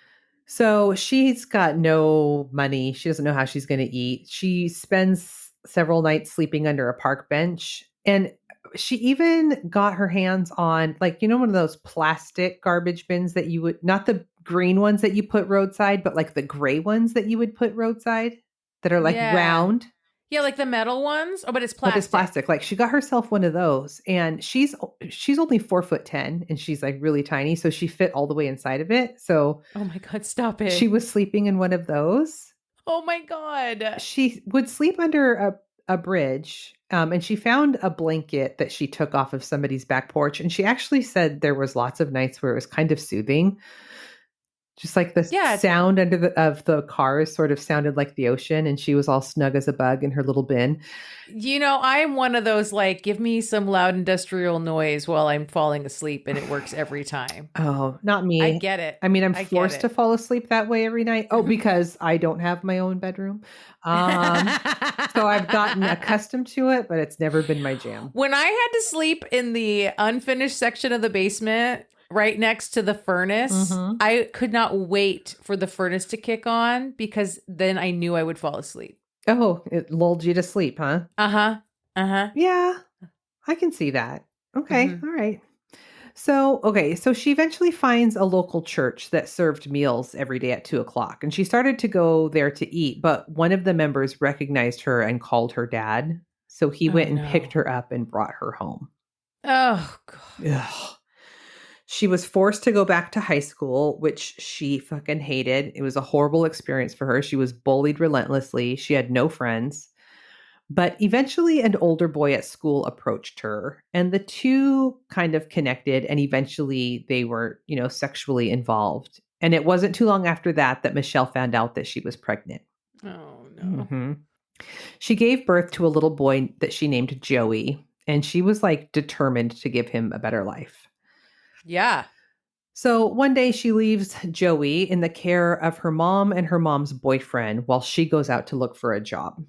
Speaker 2: So she's got no money. She doesn't know how she's going to eat. She spends several nights sleeping under a park bench. And She even got her hands on, like, one of those plastic garbage bins that you would, not the green ones that you put roadside, but like the gray ones that you would put roadside that are like
Speaker 3: Yeah.
Speaker 2: round.
Speaker 3: Yeah, like the metal ones. Oh, but it's
Speaker 2: But
Speaker 3: plastic.
Speaker 2: it's plastic. Like she got herself one of those, and she's only 4'10", and she's like really tiny, so she fit all the way inside of it. So
Speaker 3: Oh my God, stop it.
Speaker 2: she was sleeping in one of those.
Speaker 3: Oh my God.
Speaker 2: She would sleep under a bridge, and she found a blanket that she took off of somebody's back porch, and she actually said there was lots of nights where it was kind of soothing. Just like the sound of the cars sort of sounded like the ocean, and she was all snug as a bug in her little bin.
Speaker 3: I'm one of those, like, give me some loud industrial noise while I'm falling asleep, and it works every time.
Speaker 2: Oh, not me.
Speaker 3: I get it.
Speaker 2: I mean, I'm forced to fall asleep that way every night. Oh, because I don't have my own bedroom. So I've gotten accustomed to it, but it's never been my jam.
Speaker 3: When I had to sleep in the unfinished section of the basement, right next to the furnace, I could not wait for the furnace to kick on, because then I knew I would fall asleep.
Speaker 2: Oh, it lulled you to sleep, huh?
Speaker 3: Yeah,
Speaker 2: I can see that. Okay. All right. So she eventually finds a local church that served meals every day at 2:00, and she started to go there to eat, but one of the members recognized her and called her dad. So he went and picked her up and brought her home.
Speaker 3: Oh, God.
Speaker 2: Ugh. She was forced to go back to high school, which she fucking hated. It was a horrible experience for her. She was bullied relentlessly. She had no friends. But eventually an older boy at school approached her, and the two kind of connected, and eventually they were, sexually involved. And it wasn't too long after that Michelle found out that she was pregnant.
Speaker 3: Oh, no.
Speaker 2: She gave birth to a little boy that she named Joey, and she was like determined to give him a better life.
Speaker 3: Yeah.
Speaker 2: So one day she leaves Joey in the care of her mom and her mom's boyfriend while she goes out to look for a job.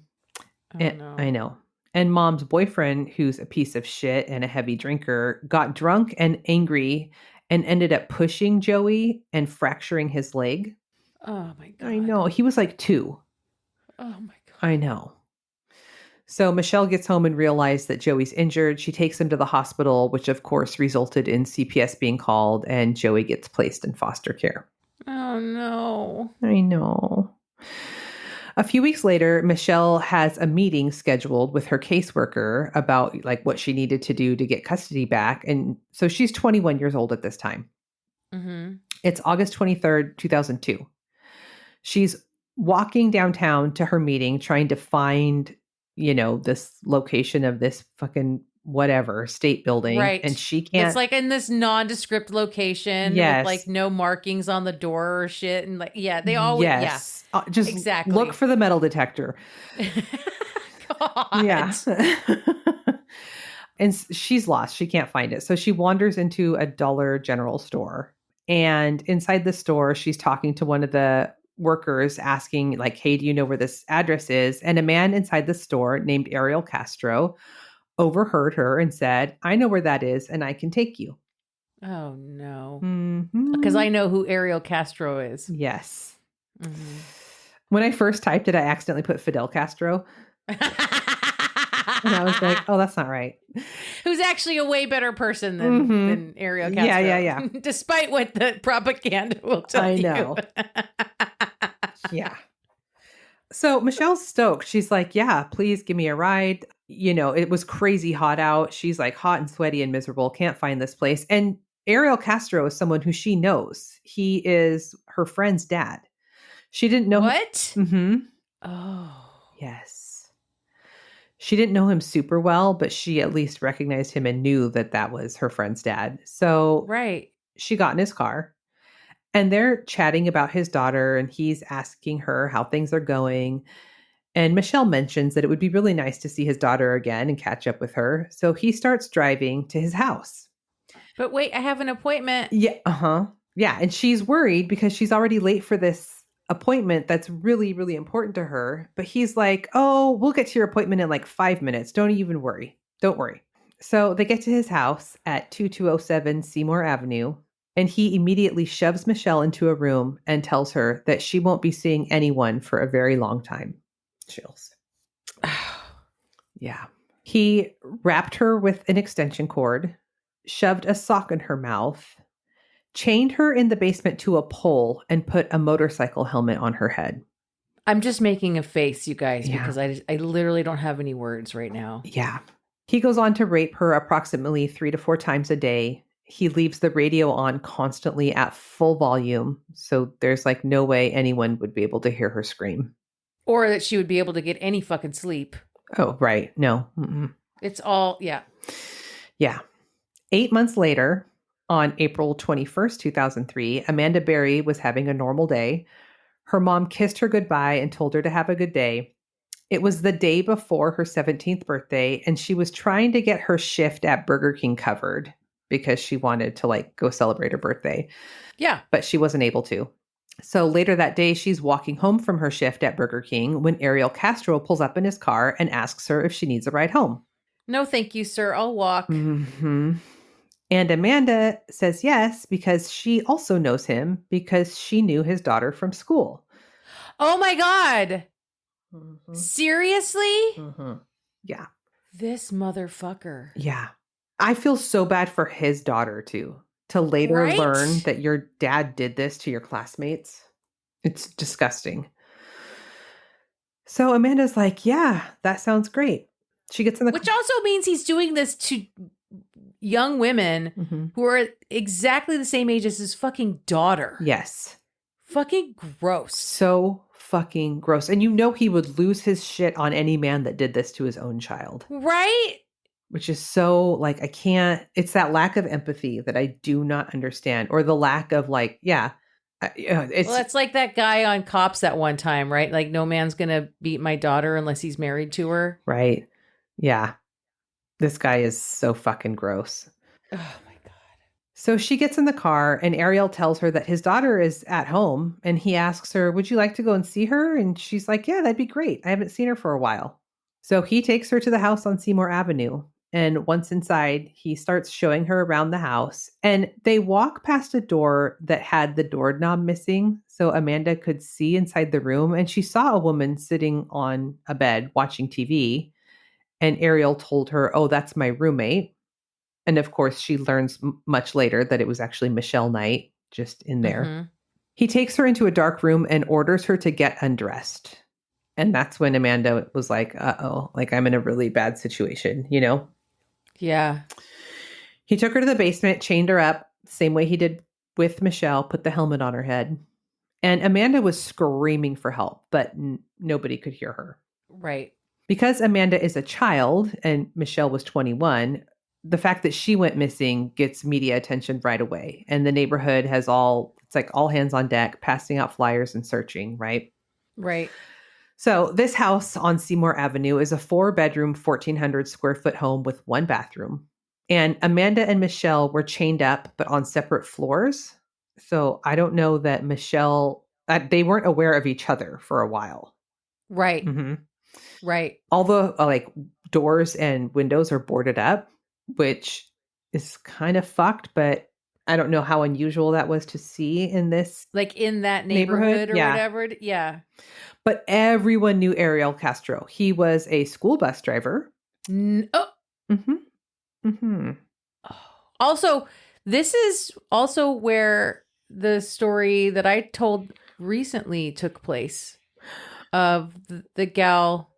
Speaker 3: No.
Speaker 2: I know. And mom's boyfriend, who's a piece of shit and a heavy drinker, got drunk and angry and ended up pushing Joey and fracturing his leg.
Speaker 3: Oh my God.
Speaker 2: I know. He was like 2.
Speaker 3: Oh my God.
Speaker 2: I know. So Michelle gets home and realized that Joey's injured. She takes him to the hospital, which of course resulted in CPS being called, and Joey gets placed in foster care.
Speaker 3: Oh no.
Speaker 2: I know. A few weeks later, Michelle has a meeting scheduled with her caseworker about like what she needed to do to get custody back. And so she's 21 years old at this time. It's August 23rd, 2002. She's walking downtown to her meeting, trying to find, this location of this fucking whatever state building.
Speaker 3: Right.
Speaker 2: And she can't.
Speaker 3: It's like in this nondescript location with like no markings on the door or shit. And like, yeah, they always,
Speaker 2: yes. Just
Speaker 3: exactly.
Speaker 2: Look for the metal detector.
Speaker 3: God.
Speaker 2: Yeah. And she's lost. She can't find it. So she wanders into a Dollar General store. And inside the store, she's talking to one of the workers asking like, hey, do you know where this address is? And a man inside the store named Ariel Castro overheard her and said, I know where that is and I can take you.
Speaker 3: Oh, no.
Speaker 2: Mm-hmm.
Speaker 3: Because I know who Ariel Castro is.
Speaker 2: Yes. Mm-hmm. When I first typed it, I accidentally put Fidel Castro. And I was like, oh, that's not right.
Speaker 3: Who's actually a way better person than Ariel Castro.
Speaker 2: Yeah.
Speaker 3: Despite what the propaganda will tell you.
Speaker 2: I know. Yeah. So Michelle's stoked. She's like, yeah, please give me a ride. It was crazy hot out. She's like hot and sweaty and miserable. Can't find this place. And Ariel Castro is someone who she knows. He is her friend's dad. She didn't know.
Speaker 3: What?
Speaker 2: Mm-hmm.
Speaker 3: Oh.
Speaker 2: Yes. She didn't know him super well, but she at least recognized him and knew that that was her friend's dad. So she got in his car and they're chatting about his daughter and he's asking her how things are going. And Michelle mentions that it would be really nice to see his daughter again and catch up with her. So he starts driving to his house.
Speaker 3: But wait, I have an appointment.
Speaker 2: Yeah. Uh-huh. Yeah. And she's worried because she's already late for this appointment that's really, really important to her. But he's like, oh, we'll get to your appointment in like 5 minutes. Don't even worry. Don't worry. So they get to his house at 2207 Seymour Avenue. And he immediately shoves Michelle into a room and tells her that she won't be seeing anyone for a very long time. Chills. Yeah. He wrapped her with an extension cord, shoved a sock in her mouth, chained her in the basement to a pole, and put a motorcycle helmet on her head.
Speaker 3: I'm just making a face, you guys,
Speaker 2: Yeah.
Speaker 3: because I literally don't have any words right now.
Speaker 2: Yeah. He goes on to rape her approximately 3 to 4 times a day. He leaves the radio on constantly at full volume, so there's like no way anyone would be able to hear her scream.
Speaker 3: Or that she would be able to get any fucking sleep.
Speaker 2: Oh, right. No. Mm-mm.
Speaker 3: It's all, yeah.
Speaker 2: Yeah. 8 months later, on April 21st, 2003, Amanda Berry was having a normal day. Her mom kissed her goodbye and told her to have a good day. It was the day before her 17th birthday, and she was trying to get her shift at Burger King covered because she wanted to like go celebrate her birthday.
Speaker 3: Yeah.
Speaker 2: But she wasn't able to. So later that day, she's walking home from her shift at Burger King when Ariel Castro pulls up in his car and asks her if she needs a ride home.
Speaker 3: No, thank you, sir. I'll walk.
Speaker 2: Mm-hmm. And Amanda says yes because she also knows him because she knew his daughter from school.
Speaker 3: Oh my God.
Speaker 2: Mm-hmm.
Speaker 3: Seriously?
Speaker 2: Mm-hmm. Yeah.
Speaker 3: This motherfucker.
Speaker 2: Yeah. I feel so bad for his daughter too. To later
Speaker 3: Right?
Speaker 2: learn that your dad did this to your classmates. It's disgusting. So Amanda's like, yeah, that sounds great. She gets in the
Speaker 3: Which also means he's doing this to young women
Speaker 2: Mm-hmm.
Speaker 3: who are exactly the same age as his fucking daughter.
Speaker 2: Yes.
Speaker 3: Fucking gross.
Speaker 2: So fucking gross. And you know he would lose his shit on any man that did this to his own child.
Speaker 3: Right?
Speaker 2: Which is so like, I can't, it's that lack of empathy that I do not understand. Or the lack of like, it's
Speaker 3: Well, it's like that guy on Cops that one time, right? Like, no man's going to beat my daughter unless he's married to her.
Speaker 2: right. Yeah. This guy is so fucking gross.
Speaker 3: Oh my God.
Speaker 2: So she gets in the car and Ariel tells her that his daughter is at home and he asks her, would you like to go and see her? And she's like, yeah, that'd be great. I haven't seen her for a while. So he takes her to the house on Seymour Avenue. And once inside, he starts showing her around the house. And they walk past a door that had the doorknob missing. So Amanda could see inside the room. And she saw a woman sitting on a bed watching TV. And Ariel told her, oh, that's my roommate. And of course, she learns much later that it was actually Michelle Knight just in there.
Speaker 3: Mhm.
Speaker 2: He takes her into a dark room and orders her to get undressed. And that's when Amanda was like, uh-oh, like I'm in a really bad situation, you know?
Speaker 3: Yeah.
Speaker 2: He took her to the basement, chained her up, same way he did with Michelle, put the helmet on her head. And Amanda was screaming for help, but nobody could hear her.
Speaker 3: Right.
Speaker 2: Because Amanda is a child and Michelle was 21, the fact that she went missing gets media attention right away. And the neighborhood has it's like all hands on deck, passing out flyers and searching, right?
Speaker 3: Right.
Speaker 2: So this house on Seymour Avenue is a 4-bedroom, 1,400 square foot home with 1 bathroom. And Amanda and Michelle were chained up, but on separate floors. So I don't know that Michelle, they weren't aware of each other for a while.
Speaker 3: Right.
Speaker 2: Mm-hmm.
Speaker 3: Right.
Speaker 2: All the like doors and windows are boarded up, which is kind of fucked, but I don't know how unusual that was to see in this.
Speaker 3: Like in that neighborhood or
Speaker 2: Yeah.
Speaker 3: whatever. Yeah.
Speaker 2: But everyone knew Ariel Castro. He was a school bus driver.
Speaker 3: Oh.
Speaker 2: Mm-hmm. Mm-hmm.
Speaker 3: Also, this is also where the story that I told recently took place of the gal.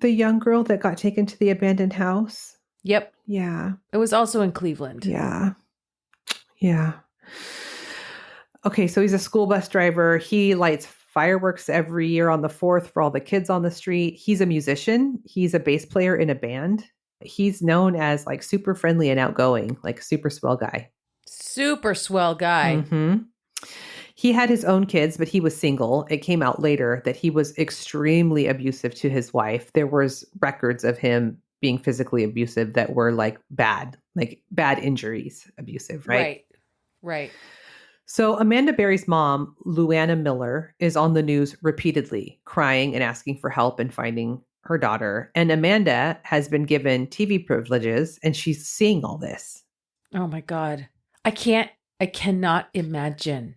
Speaker 2: The young girl that got taken to the abandoned house.
Speaker 3: Yep.
Speaker 2: Yeah.
Speaker 3: It was also in Cleveland.
Speaker 2: Yeah. Yeah. Okay, so he's a school bus driver. He lights fireworks every year on the 4th for all the kids on the street. He's a musician. He's a bass player in a band. He's known as like super friendly and outgoing, like super swell guy.
Speaker 3: Super swell guy.
Speaker 2: Mm-hmm. He had his own kids, but he was single. It came out later that he was extremely abusive to his wife. There was records of him being physically abusive that were like bad injuries, abusive, right?
Speaker 3: Right.
Speaker 2: So Amanda Berry's mom, Luana Miller, is on the news repeatedly, crying and asking for help and finding her daughter. And Amanda has been given TV privileges and she's seeing all this.
Speaker 3: Oh my God. I cannot imagine.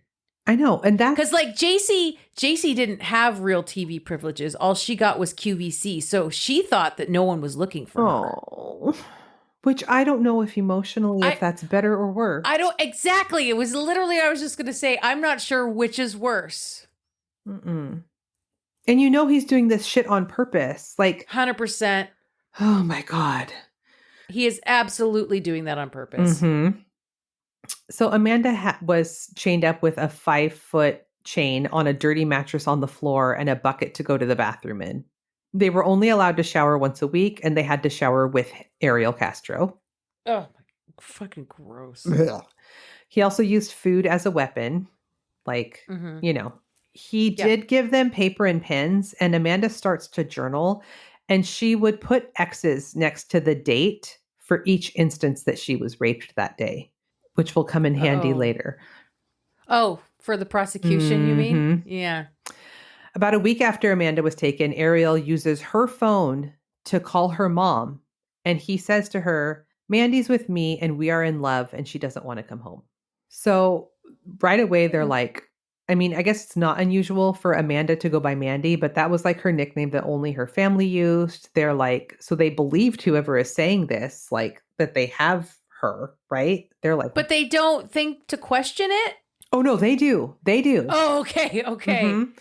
Speaker 2: I know. And that's
Speaker 3: Because like JC didn't have real TV privileges. All she got was QVC. So she thought that no one was looking for her.
Speaker 2: oh, which I don't know if emotionally, if that's better or worse.
Speaker 3: I don't exactly. It was literally, I was just going to say, I'm not sure which is worse.
Speaker 2: Mm-mm. And you know, he's doing this shit on purpose. Like
Speaker 3: 100%.
Speaker 2: Oh my God.
Speaker 3: He is absolutely doing that on purpose.
Speaker 2: Mm-hmm. So Amanda was chained up with a 5-foot chain on a dirty mattress on the floor and a bucket to go to the bathroom in. They were only allowed to shower once a week, and they had to shower with Ariel Castro.
Speaker 3: Oh, fucking gross.
Speaker 2: He also used food as a weapon. Like, you know, he did give them paper and pens, and Amanda starts to journal, and she would put X's next to the date for each instance that she was raped that day, which will come in handy later.
Speaker 3: Oh, for the prosecution, you mean? Yeah.
Speaker 2: About a week after Amanda was taken, Ariel uses her phone to call her mom. And he says to her, Mandy's with me and we are in love and she doesn't want to come home. So right away, they're like, I mean, I guess it's not unusual for Amanda to go by Mandy, but that was like her nickname that only her family used. They're like, so they believed whoever is saying this, like that they have her, right? They're like,
Speaker 3: but they don't think to question it?
Speaker 2: Oh, no, they do. They do.
Speaker 3: Oh, okay. Okay.
Speaker 2: Mm-hmm.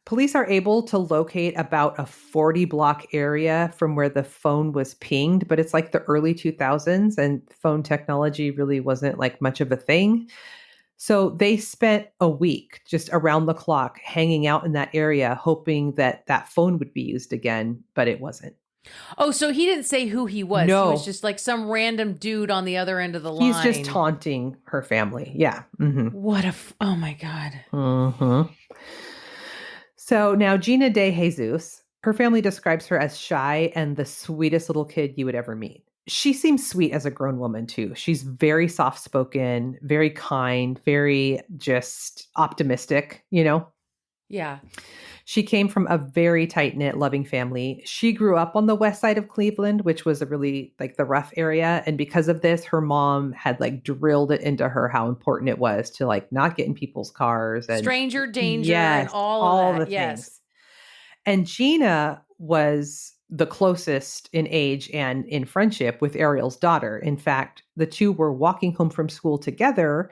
Speaker 2: Police are able to locate about a 40-block area from where the phone was pinged, but it's like the early 2000s and phone technology really wasn't like much of a thing. So they spent a week just around the clock hanging out in that area, hoping that that phone would be used again, but it wasn't.
Speaker 3: Oh, so he didn't say who he was.
Speaker 2: No.
Speaker 3: He was just like some random dude on the other end of the line.
Speaker 2: He's just taunting her family. Yeah. Mm-hmm.
Speaker 3: What a... oh, my God.
Speaker 2: Mm-hmm. So now Gina DeJesus, her family describes her as shy and the sweetest little kid you would ever meet. She seems sweet as a grown woman, too. She's very soft-spoken, very kind, very just optimistic, you know?
Speaker 3: Yeah.
Speaker 2: She came from a very tight-knit, loving family. She grew up on the west side of Cleveland, which was a really, like, the rough area. And because of this, her mom had, like, drilled it into her how important it was to, like, not get in people's cars. And
Speaker 3: stranger danger and all of that.
Speaker 2: The things. And Gina was the closest in age and in friendship with Ariel's daughter. In fact, the two were walking home from school together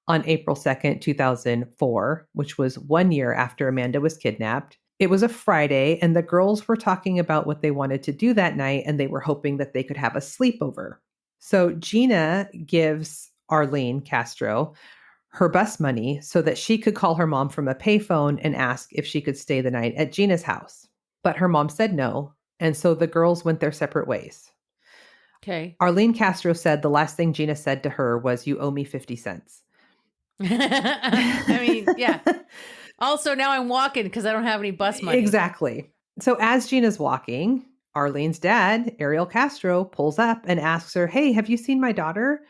Speaker 2: on April 2nd, 2004, which was 1 year after Amanda was kidnapped. It was a Friday, and the girls were talking about what they wanted to do that night, and they were hoping that they could have a sleepover. So Gina gives Ariel Castro her bus money so that she could call her mom from a payphone and ask if she could stay the night at Gina's house. But her mom said no, and so the girls went their separate ways.
Speaker 3: Okay.
Speaker 2: Ariel Castro said the last thing Gina said to her was, "You owe me 50 cents."
Speaker 3: I mean, yeah. Also, now I'm walking because I don't have any bus money.
Speaker 2: Exactly. So as Gina's walking, Arlene's dad, Ariel Castro, pulls up and asks her, "Hey, have you seen my daughter?"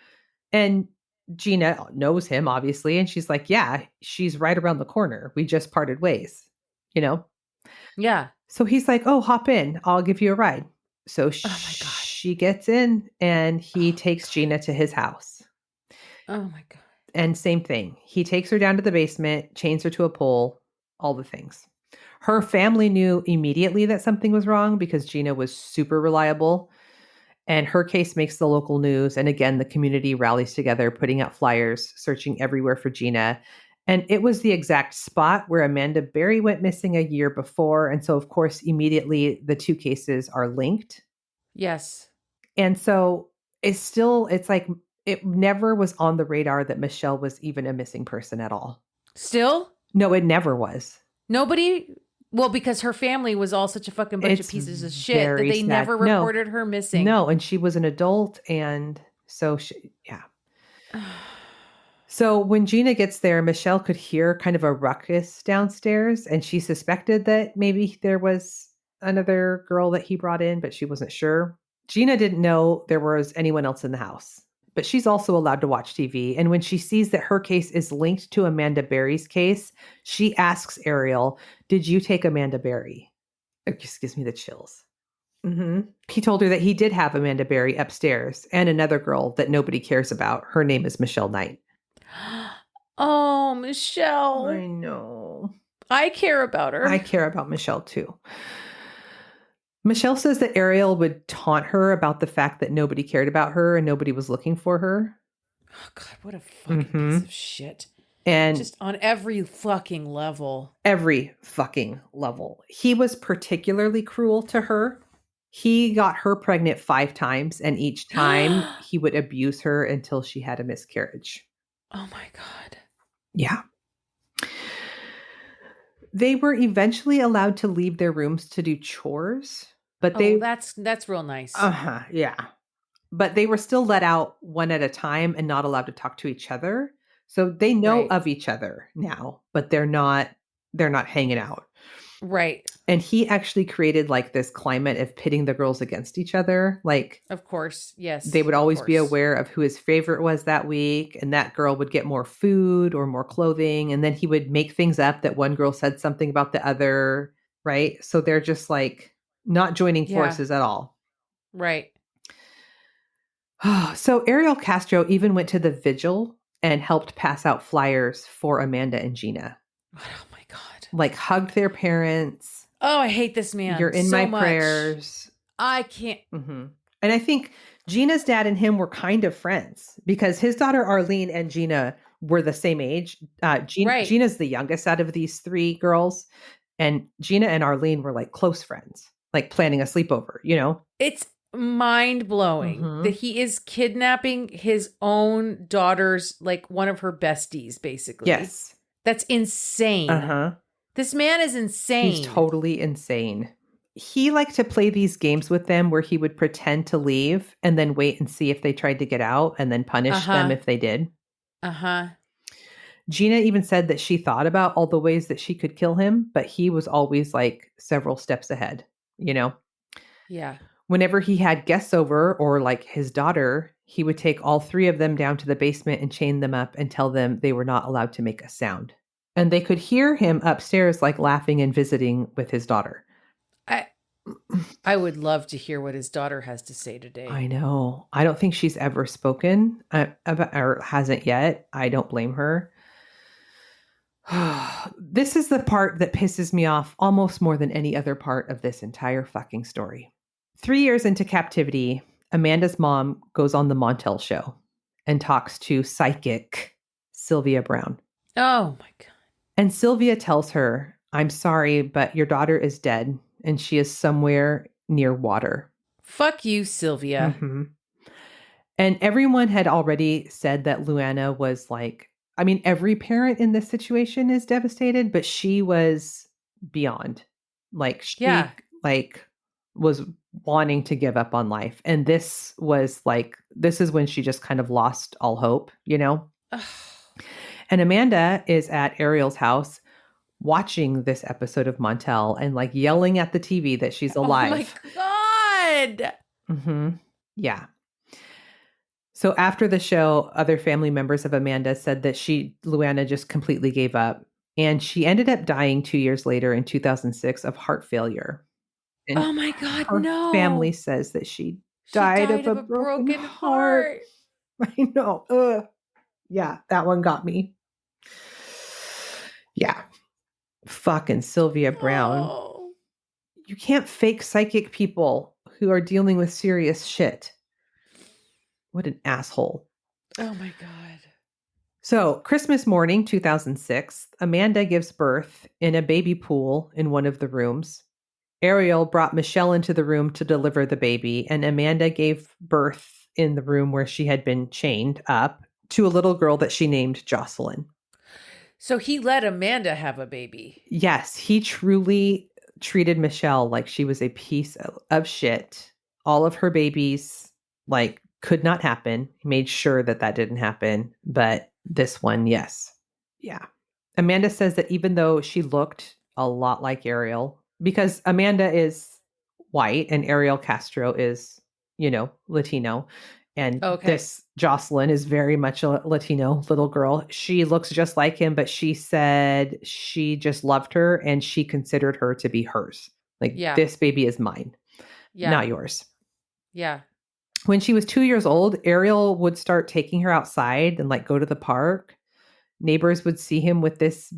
Speaker 2: And Gina knows him, obviously. And she's like, "Yeah, she's right around the corner. We just parted ways, you know?"
Speaker 3: Yeah.
Speaker 2: So he's like, "Oh, hop in. I'll give you a ride." So
Speaker 3: Oh my God.
Speaker 2: she gets in and he takes Gina to his house.
Speaker 3: Oh my God.
Speaker 2: And same thing. He takes her down to the basement, chains her to a pole, all the things. Her family knew immediately that something was wrong because Gina was super reliable. And her case makes the local news. And again, the community rallies together, putting out flyers, searching everywhere for Gina. And it was the exact spot where Amanda Berry went missing a year before. And so, of course, immediately the two cases are linked.
Speaker 3: Yes.
Speaker 2: And so it's like, it never was on the radar that Michelle was even a missing person at all.
Speaker 3: Still?
Speaker 2: No, it never was.
Speaker 3: Nobody? Well, because her family was all such a fucking bunch of pieces of shit that they
Speaker 2: sad.
Speaker 3: never reported her missing.
Speaker 2: No, and she was an adult. And so, yeah. So when Gina gets there, Michelle could hear kind of a ruckus downstairs. And she suspected that maybe there was another girl that he brought in, but she wasn't sure. Gina didn't know there was anyone else in the house. But she's also allowed to watch TV. And when she sees that her case is linked to Amanda Berry's case, she asks Ariel, "Did you take Amanda Berry?" It just gives me the chills. Mm-hmm. He told her that he did have Amanda Berry upstairs and another girl that nobody cares about. Her name is Michelle Knight.
Speaker 3: Oh, Michelle.
Speaker 2: I know.
Speaker 3: I care about her.
Speaker 2: I care about Michelle too. Michelle says that Ariel would taunt her about the fact that nobody cared about her and nobody was looking for her.
Speaker 3: Oh, God, what a fucking piece of shit.
Speaker 2: And
Speaker 3: just on every fucking level.
Speaker 2: Every fucking level. He was particularly cruel to her. He got her pregnant 5 times, and each time he would abuse her until she had a miscarriage.
Speaker 3: Oh my God.
Speaker 2: Yeah. They were eventually allowed to leave their rooms to do chores, but
Speaker 3: that's real nice.
Speaker 2: Yeah. But they were still let out one at a time and not allowed to talk to each other. So they know of each other now, but they're not hanging out.
Speaker 3: Right.
Speaker 2: And he actually created like this climate of pitting the girls against each other. Like,
Speaker 3: of course, yes.
Speaker 2: They would always be aware of who his favorite was that week. And that girl would get more food or more clothing. And then he would make things up that one girl said something about the other. Right. So they're just like not joining forces at all.
Speaker 3: Right.
Speaker 2: So Ariel Castro even went to the vigil and helped pass out flyers for Amanda and Gina.
Speaker 3: Oh my God.
Speaker 2: Like hugged their parents.
Speaker 3: Oh, I hate this man.
Speaker 2: You're in
Speaker 3: so
Speaker 2: my
Speaker 3: much.
Speaker 2: prayers.
Speaker 3: I can't.
Speaker 2: Mm-hmm. And I think Gina's dad and him were kind of friends because his daughter Arlene and Gina were the same age. Gina's the youngest out of these 3 girls. And Gina and Arlene were like close friends, like planning a sleepover, you know?
Speaker 3: It's mind-blowing that he is kidnapping his own daughter's, like one of her besties, basically.
Speaker 2: Yes.
Speaker 3: That's insane. This man is insane.
Speaker 2: He's totally insane. He liked to play these games with them where he would pretend to leave and then wait and see if they tried to get out and then punish them if they did. Gina even said that she thought about all the ways that she could kill him, but he was always like several steps ahead, you know?
Speaker 3: Yeah.
Speaker 2: Whenever he had guests over or like his daughter, he would take all 3 of them down to the basement and chain them up and tell them they were not allowed to make a sound. And they could hear him upstairs, like laughing and visiting with his daughter.
Speaker 3: I would love to hear what his daughter has to say today.
Speaker 2: I know. I don't think she's ever spoken about, or hasn't yet. I don't blame her. This is the part that pisses me off almost more than any other part of this entire fucking story. 3 years into captivity, Amanda's mom goes on the Montel show and talks to psychic Sylvia Brown.
Speaker 3: Oh my God.
Speaker 2: And Sylvia tells her, "I'm sorry, but your daughter is dead and she is somewhere near water."
Speaker 3: Fuck you, Sylvia.
Speaker 2: Mm-hmm. And everyone had already said that Luana was like, I mean, every parent in this situation is devastated, but she was beyond. Like, she was wanting to give up on life. And this is when she just kind of lost all hope, you know? And Amanda is at Ariel's house watching this episode of Montel and like yelling at the TV that she's alive.
Speaker 3: Oh my God.
Speaker 2: Mm-hmm. Yeah. So after the show, other family members of Amanda said that Luana just completely gave up. And she ended up dying 2 years later in 2006 of heart failure. And
Speaker 3: oh my God,
Speaker 2: her
Speaker 3: no.
Speaker 2: family says that she died of a broken heart. I know. Ugh. Yeah, that one got me. Yeah. Fucking Sylvia Brown.
Speaker 3: Oh.
Speaker 2: You can't fake psychic people who are dealing with serious shit. What an asshole.
Speaker 3: Oh my God.
Speaker 2: So, Christmas morning, 2006, Amanda gives birth in a baby pool in one of the rooms. Ariel brought Michelle into the room to deliver the baby, and Amanda gave birth in the room where she had been chained up to a little girl that she named Jocelyn.
Speaker 3: So he let Amanda have a baby.
Speaker 2: Yes, he truly treated Michelle like she was a piece of shit. All of her babies, like, could not happen. He made sure that didn't happen. But this one, yes. Yeah. Amanda says that even though she looked a lot like Ariel, because Amanda is white and Ariel Castro is, Latino. And this Jocelyn is very much a Latino little girl. She looks just like him, but she said she just loved her and she considered her to be hers. Like, this baby is mine, not yours.
Speaker 3: Yeah.
Speaker 2: When she was 2 years old, Ariel would start taking her outside and like go to the park. Neighbors would see him with this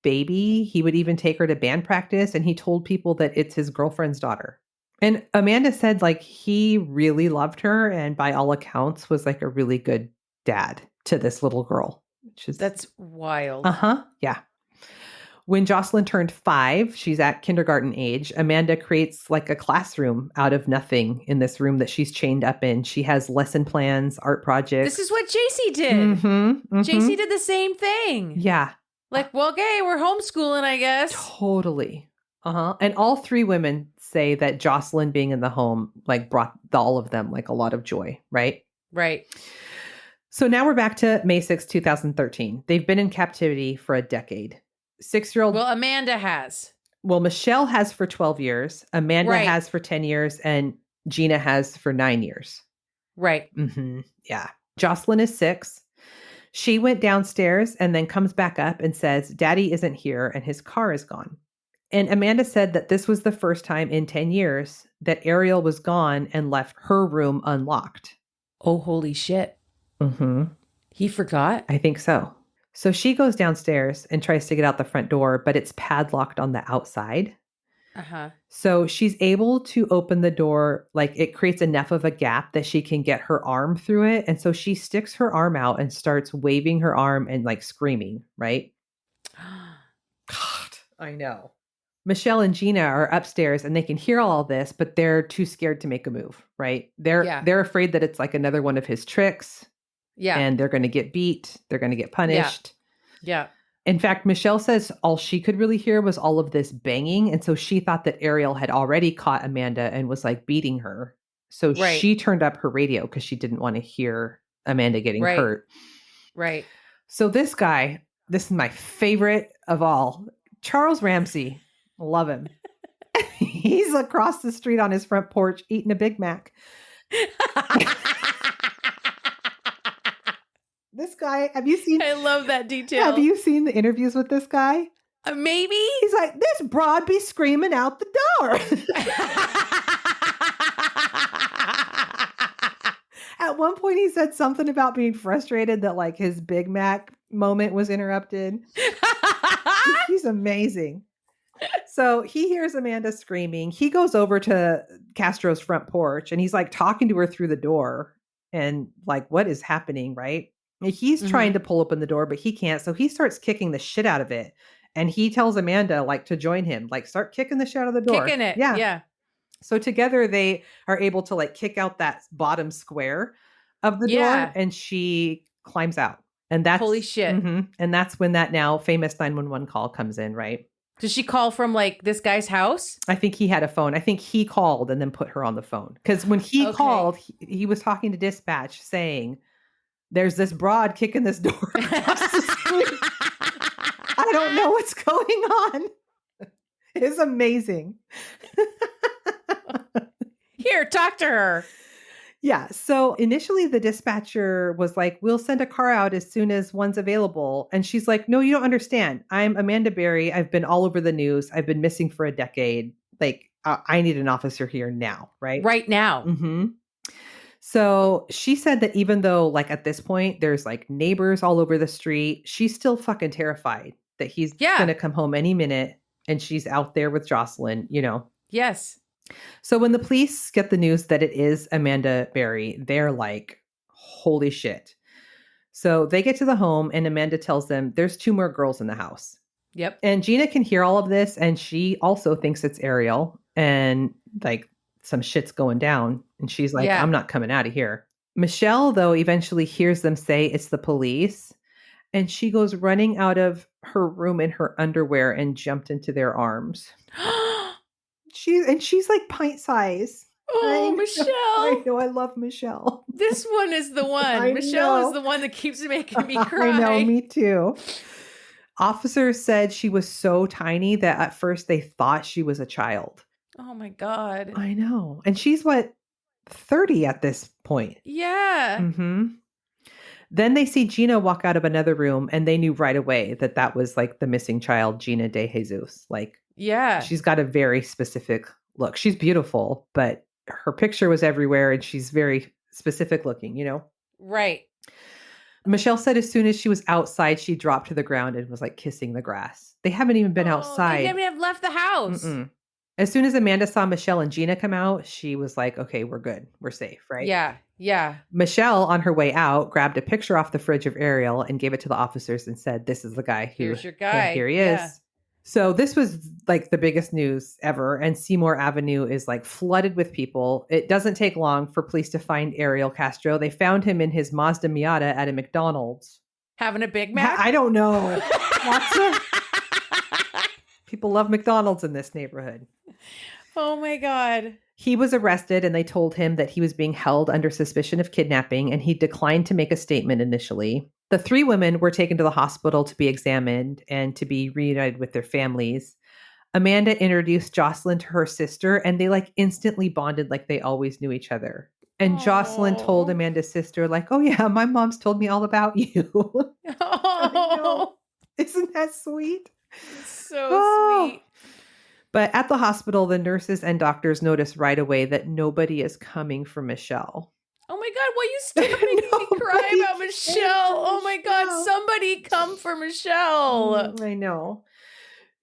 Speaker 2: baby. He would even take her to band practice, and he told people that it's his girlfriend's daughter. And Amanda said, like, he really loved her and by all accounts was like a really good dad to this little girl.
Speaker 3: That's wild.
Speaker 2: Yeah. When Jocelyn turned 5, she's at kindergarten age. Amanda creates like a classroom out of nothing in this room that she's chained up in. She has lesson plans, art projects.
Speaker 3: This is what JC did. JC did the same thing.
Speaker 2: Yeah.
Speaker 3: Like, well, okay, we're homeschooling, I guess.
Speaker 2: Totally. And all 3 women say that Jocelyn being in the home like brought all of them like a lot of joy, right?
Speaker 3: Right.
Speaker 2: So now we're back to May 6, 2013. They've been in captivity for a decade. 6-year-old.
Speaker 3: Well, Amanda has.
Speaker 2: Well, Michelle has for 12 years. Amanda has for 10 years. And Gina has for 9 years.
Speaker 3: Right.
Speaker 2: Yeah. Jocelyn is 6. She went downstairs and then comes back up and says, Daddy isn't here and his car is gone. And Amanda said that this was the first time in 10 years that Ariel was gone and left her room unlocked.
Speaker 3: Oh, holy shit. He forgot?
Speaker 2: I think so. So she goes downstairs and tries to get out the front door, but it's padlocked on the outside. So she's able to open the door, like it creates enough of a gap that she can get her arm through it. And so she sticks her arm out and starts waving her arm and like screaming, right? God, I know. Michelle and Gina are upstairs and they can hear all this, but they're too scared to make a move, right? They're afraid that it's like another one of his tricks.
Speaker 3: Yeah.
Speaker 2: And they're going to get beat. They're going to get punished.
Speaker 3: Yeah.
Speaker 2: In fact, Michelle says all she could really hear was all of this banging. And so she thought that Ariel had already caught Amanda and was like beating her. So she turned up her radio because she didn't want to hear Amanda getting hurt.
Speaker 3: Right.
Speaker 2: So this guy, this is my favorite of all, Charles Ramsey. Love him. He's across the street on his front porch eating a Big Mac. This guy, have you seen?
Speaker 3: I love that detail.
Speaker 2: Have you seen the interviews with this guy?
Speaker 3: Maybe.
Speaker 2: He's like, this broad be screaming out the door. At one point, he said something about being frustrated that like his Big Mac moment was interrupted. He's amazing. So he hears Amanda screaming. He goes over to Castro's front porch and he's like talking to her through the door and like, what is happening, right? He's trying to pull open the door, but he can't. So he starts kicking the shit out of it. And he tells Amanda like to join him, like start kicking the shit out of the door.
Speaker 3: Kicking it.
Speaker 2: Yeah.
Speaker 3: Yeah.
Speaker 2: So together they are able to like kick out that bottom square of the door and she climbs out. And that's
Speaker 3: holy shit.
Speaker 2: And that's when that now famous 911 call comes in, right?
Speaker 3: Does she call from like this guy's house?
Speaker 2: I think he had a phone. I think he called and then put her on the phone. Because when he called, he was talking to dispatch saying, there's this broad kicking this door across the street. I don't know what's going on. It's amazing.
Speaker 3: Here, talk to her.
Speaker 2: Yeah. So initially the dispatcher was like, we'll send a car out as soon as one's available. And she's like, no, you don't understand. I'm Amanda Berry. I've been all over the news. I've been missing for a decade. Like, I need an officer here now. Right.
Speaker 3: Right now.
Speaker 2: So she said that even though like at this point, there's like neighbors all over the street, she's still fucking terrified that he's going to come home any minute. And she's out there with Jocelyn, you know?
Speaker 3: Yes.
Speaker 2: So when the police get the news that it is Amanda Berry, they're like, holy shit. So they get to the home and Amanda tells them there's 2 more girls in the house.
Speaker 3: Yep.
Speaker 2: And Gina can hear all of this. And she also thinks it's Ariel and like some shit's going down. And she's like, I'm not coming out of here. Michelle, though, eventually hears them say it's the police. And she goes running out of her room in her underwear and jumped into their arms. She's like pint size.
Speaker 3: Oh, Michelle.
Speaker 2: I know. I love Michelle.
Speaker 3: This one is the one. Michelle is the one that keeps making me cry.
Speaker 2: I know. Me too. Officers said she was so tiny that at first they thought she was a child.
Speaker 3: Oh my God.
Speaker 2: I know. And she's what, 30 at this point.
Speaker 3: Yeah.
Speaker 2: Then they see Gina walk out of another room and they knew right away that that was like the missing child, Gina DeJesus. Like, she's got a very specific look. She's beautiful, but her picture was everywhere and she's very specific looking, you know?
Speaker 3: Right.
Speaker 2: Michelle said as soon as she was outside, she dropped to the ground and was like kissing the grass. They haven't even been outside.
Speaker 3: They haven't even left the house.
Speaker 2: Mm-mm. As soon as Amanda saw Michelle and Gina come out, she was like, okay, we're good. We're safe, right?
Speaker 3: Yeah. Yeah.
Speaker 2: Michelle, on her way out, grabbed a picture off the fridge of Ariel and gave it to the officers and said, this is the guy who,
Speaker 3: Here's your guy.
Speaker 2: here he
Speaker 3: Yeah.
Speaker 2: is. So this was like the biggest news ever. And Seymour Avenue is like flooded with people. It doesn't take long for police to find Ariel Castro. They found him in his Mazda Miata at a McDonald's.
Speaker 3: Having a Big Mac?
Speaker 2: I don't know. People love McDonald's in this neighborhood.
Speaker 3: Oh my God.
Speaker 2: He was arrested and they told him that he was being held under suspicion of kidnapping and he declined to make a statement initially. The 3 women were taken to the hospital to be examined and to be reunited with their families. Amanda introduced Jocelyn to her sister and they like instantly bonded like they always knew each other. And Jocelyn told
Speaker 3: Aw.
Speaker 2: Amanda's sister like, oh yeah, my mom's told me all about you. I know. Isn't that sweet?
Speaker 3: So sweet.
Speaker 2: But at the hospital, the nurses and doctors noticed right away that nobody is coming for Michelle.
Speaker 3: Oh my God, why you still making me cry
Speaker 2: Nobody
Speaker 3: about
Speaker 2: came
Speaker 3: Michelle?
Speaker 2: for
Speaker 3: Oh my God,
Speaker 2: Michelle.
Speaker 3: somebody come for Michelle.
Speaker 2: I know.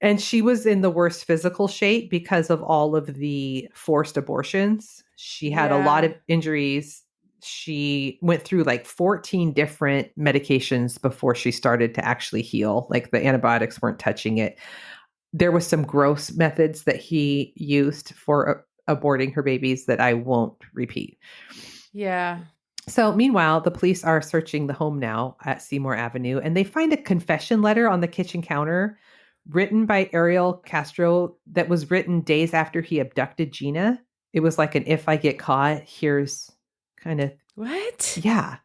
Speaker 2: And she was in the worst physical shape because of all of the forced abortions. She had a lot of injuries. She went through like 14 different medications before she started to actually heal. Like the antibiotics weren't touching it. There was some gross methods that he used for aborting her babies that I won't repeat.
Speaker 3: Yeah.
Speaker 2: So meanwhile, the police are searching the home now at Seymour Avenue, and they find a confession letter on the kitchen counter written by Ariel Castro that was written days after he abducted Gina. It was like an if I get caught, here's kind of.
Speaker 3: What?
Speaker 2: Yeah.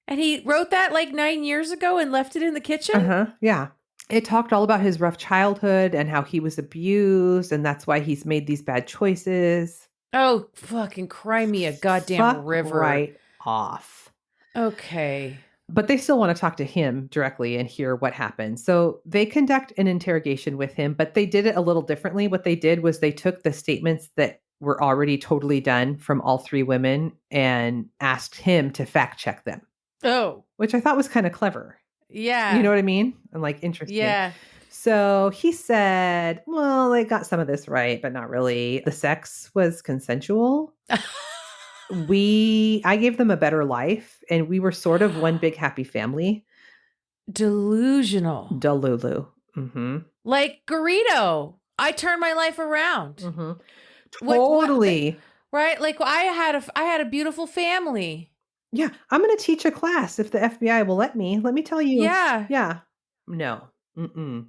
Speaker 3: And he wrote that like 9 years ago and left it in the kitchen?
Speaker 2: Uh-huh. Yeah. It talked all about his rough childhood and how he was abused, and that's why he's made these bad choices.
Speaker 3: Oh, fucking cry me a goddamn
Speaker 2: Fuck
Speaker 3: river.
Speaker 2: right off.
Speaker 3: Okay.
Speaker 2: But they still want to talk to him directly and hear what happened. So they conduct an interrogation with him, but they did it a little differently. What they did was they took the statements that were already totally done from all 3 women and asked him to fact check them.
Speaker 3: Oh.
Speaker 2: Which I thought was kind of clever.
Speaker 3: Yeah.
Speaker 2: You know what I mean? And like interesting.
Speaker 3: Yeah.
Speaker 2: So he said, well, they got some of this right, but not really. The sex was consensual. I gave them a better life and we were sort of one big happy family.
Speaker 3: Delusional.
Speaker 2: Delulu. Mm-hmm.
Speaker 3: Like Garrido. I turned my life around.
Speaker 2: Mm-hmm.
Speaker 3: What-
Speaker 2: Totally.
Speaker 3: Right? Like I had a beautiful family.
Speaker 2: Yeah. I'm going to teach a class if the FBI will let me. Let me tell you.
Speaker 3: Yeah.
Speaker 2: Yeah. No. Mm-mm.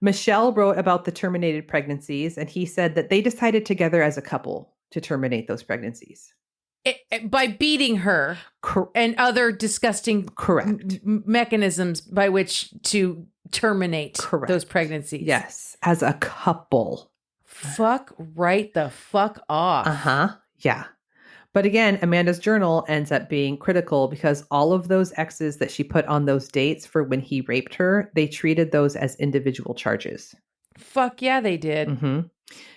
Speaker 2: Michelle wrote about the terminated pregnancies and he said that they decided together as a couple to terminate those pregnancies.
Speaker 3: By beating her and other disgusting
Speaker 2: Correct.
Speaker 3: mechanisms by which to terminate those pregnancies.
Speaker 2: Yes. As a couple.
Speaker 3: Fuck right the fuck off.
Speaker 2: Uh-huh. Yeah. But again, Amanda's journal ends up being critical because all of those X's that she put on those dates for when he raped her, they treated those as individual charges.
Speaker 3: Fuck yeah, they did.
Speaker 2: Mm-hmm.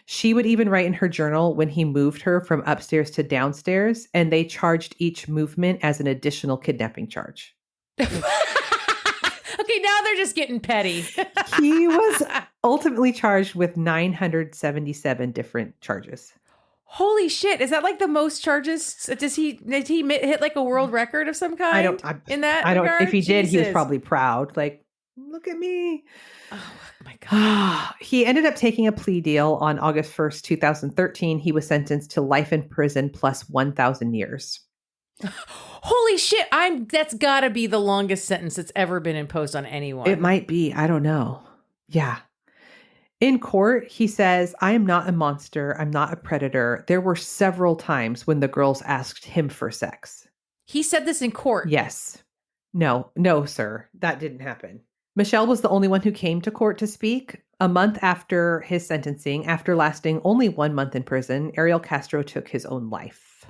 Speaker 2: She would even write in her journal when he moved her from upstairs to downstairs, and they charged each movement as an additional kidnapping charge.
Speaker 3: Okay, now they're just getting petty.
Speaker 2: He was ultimately charged with 977 different charges.
Speaker 3: Holy shit. Is that like the most charges? Did he hit like a world record of some kind?
Speaker 2: I don't, if he did, he was probably proud. Like, look at me.
Speaker 3: Oh my God.
Speaker 2: He ended up taking a plea deal on August 1st, 2013. He was sentenced to life in prison plus 1,000 years.
Speaker 3: Holy shit. That's gotta be the longest sentence that's ever been imposed on anyone.
Speaker 2: It might be. I don't know. Yeah. In court, he says, I am not a monster. I'm not a predator. There were several times when the girls asked him for sex.
Speaker 3: He said this in court.
Speaker 2: Yes. No, sir. That didn't happen. Michelle was the only one who came to court to speak. A month after his sentencing, after lasting only 1 month in prison, Ariel Castro took his own life.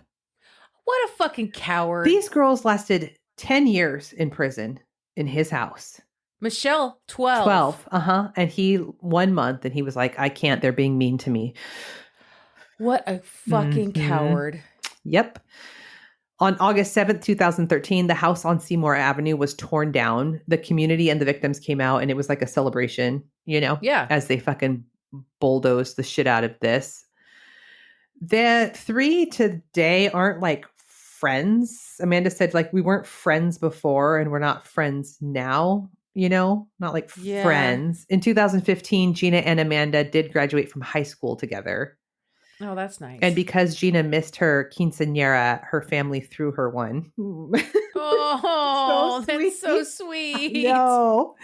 Speaker 3: What a fucking coward.
Speaker 2: These girls lasted 10 years in prison in his house.
Speaker 3: Michelle, 12.
Speaker 2: 12. Uh-huh. And he 1 month and he was like, I can't. They're being mean to me.
Speaker 3: What a fucking coward.
Speaker 2: Yep. On August 7th, 2013, the house on Seymour Avenue was torn down. The community and the victims came out, and it was like a celebration,
Speaker 3: Yeah.
Speaker 2: as they fucking bulldozed the shit out of this. The three today aren't like friends. Amanda said, like, we weren't friends before and we're not friends now, not like
Speaker 3: Yeah.
Speaker 2: friends. In 2015, Gina and Amanda did graduate from high school together.
Speaker 3: Oh, that's nice.
Speaker 2: And because Gina missed her quinceañera, her family threw her one.
Speaker 3: Oh,
Speaker 2: So
Speaker 3: that's so
Speaker 2: sweet.
Speaker 3: sweet.
Speaker 2: No.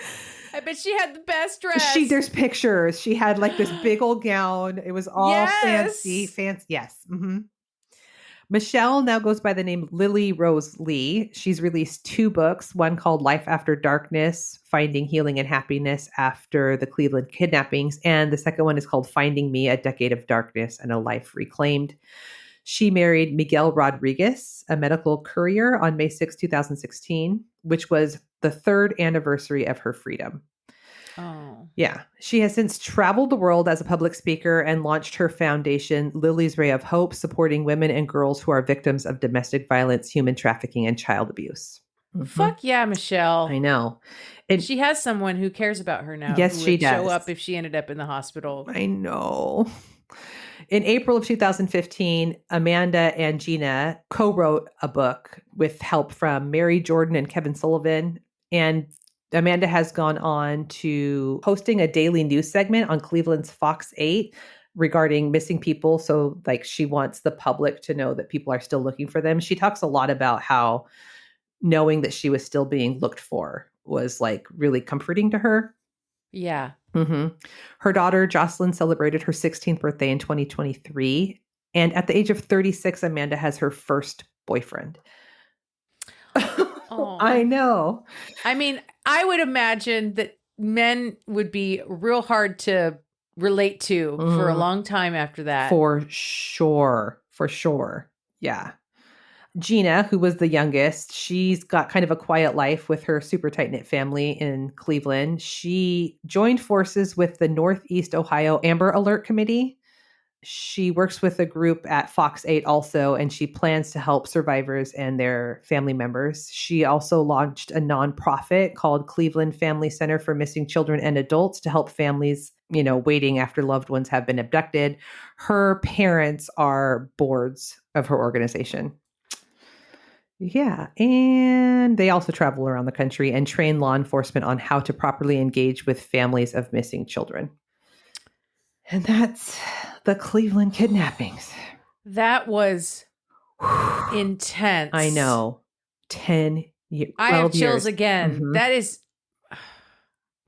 Speaker 3: I bet she had the best dress.
Speaker 2: There's pictures. She had like this big old gown. It was all
Speaker 3: Yes.
Speaker 2: fancy. Yes. Mm-hmm. Michelle now goes by the name Lily Rose Lee. She's released 2 books, one called Life After Darkness, Finding Healing and Happiness After the Cleveland Kidnappings. And the second one is called Finding Me, A Decade of Darkness and a Life Reclaimed. She married Miguel Rodriguez, a medical courier, on May 6, 2016, which was the 3rd anniversary of her freedom.
Speaker 3: Oh.
Speaker 2: Yeah. She has since traveled the world as a public speaker and launched her foundation, Lily's Ray of Hope, supporting women and girls who are victims of domestic violence, human trafficking, and child abuse. Mhm.
Speaker 3: Fuck yeah, Michelle.
Speaker 2: I know. And
Speaker 3: She has someone who cares about her now.
Speaker 2: Yes,
Speaker 3: who
Speaker 2: she
Speaker 3: would show
Speaker 2: does.
Speaker 3: up if she ended up in the hospital.
Speaker 2: I know. In April of 2015, Amanda and Gina co-wrote a book with help from Mary Jordan and Kevin Sullivan. And Amanda has gone on to hosting a daily news segment on Cleveland's Fox 8 regarding missing people. So like she wants the public to know that people are still looking for them. She talks a lot about how knowing that she was still being looked for was like really comforting to her.
Speaker 3: Yeah.
Speaker 2: Mm-hmm. Her daughter, Jocelyn, celebrated her 16th birthday in 2023. And at the age of 36, Amanda has her first boyfriend.
Speaker 3: Oh.
Speaker 2: I know.
Speaker 3: I mean, I would imagine that men would be real hard to relate to for a long time after that.
Speaker 2: For sure. For sure. Yeah. Gina, who was the youngest, she's got kind of a quiet life with her super tight-knit family in Cleveland. She joined forces with the Northeast Ohio Amber Alert Committee. She works with a group at Fox 8 also, and she plans to help survivors and their family members. She also launched a nonprofit called Cleveland Family Center for Missing Children and Adults to help families, waiting after loved ones have been abducted. Her parents are boards of her organization. Yeah. And they also travel around the country and train law enforcement on how to properly engage with families of missing children. And that's the Cleveland kidnappings.
Speaker 3: That was intense.
Speaker 2: I know. 10 years.
Speaker 3: I have chills again.
Speaker 2: Mhm.
Speaker 3: That is,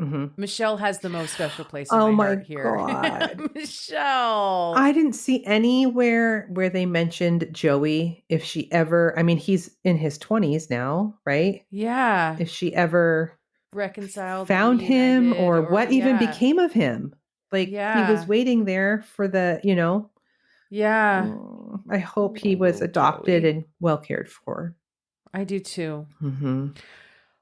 Speaker 2: Mm-hmm.
Speaker 3: Michelle has the most special place in
Speaker 2: Oh
Speaker 3: my
Speaker 2: my
Speaker 3: heart here.
Speaker 2: God.
Speaker 3: Michelle.
Speaker 2: I didn't see anywhere where they mentioned Joey, if she ever, he's in his 20s now, right?
Speaker 3: Yeah.
Speaker 2: If she ever
Speaker 3: Reconciled.
Speaker 2: found him
Speaker 3: reunited,
Speaker 2: or what even
Speaker 3: yeah.
Speaker 2: became of him. Like he was waiting there for the,
Speaker 3: Yeah.
Speaker 2: I hope he was adopted
Speaker 3: Joey.
Speaker 2: and well cared for.
Speaker 3: I do too.
Speaker 2: Mm-hmm.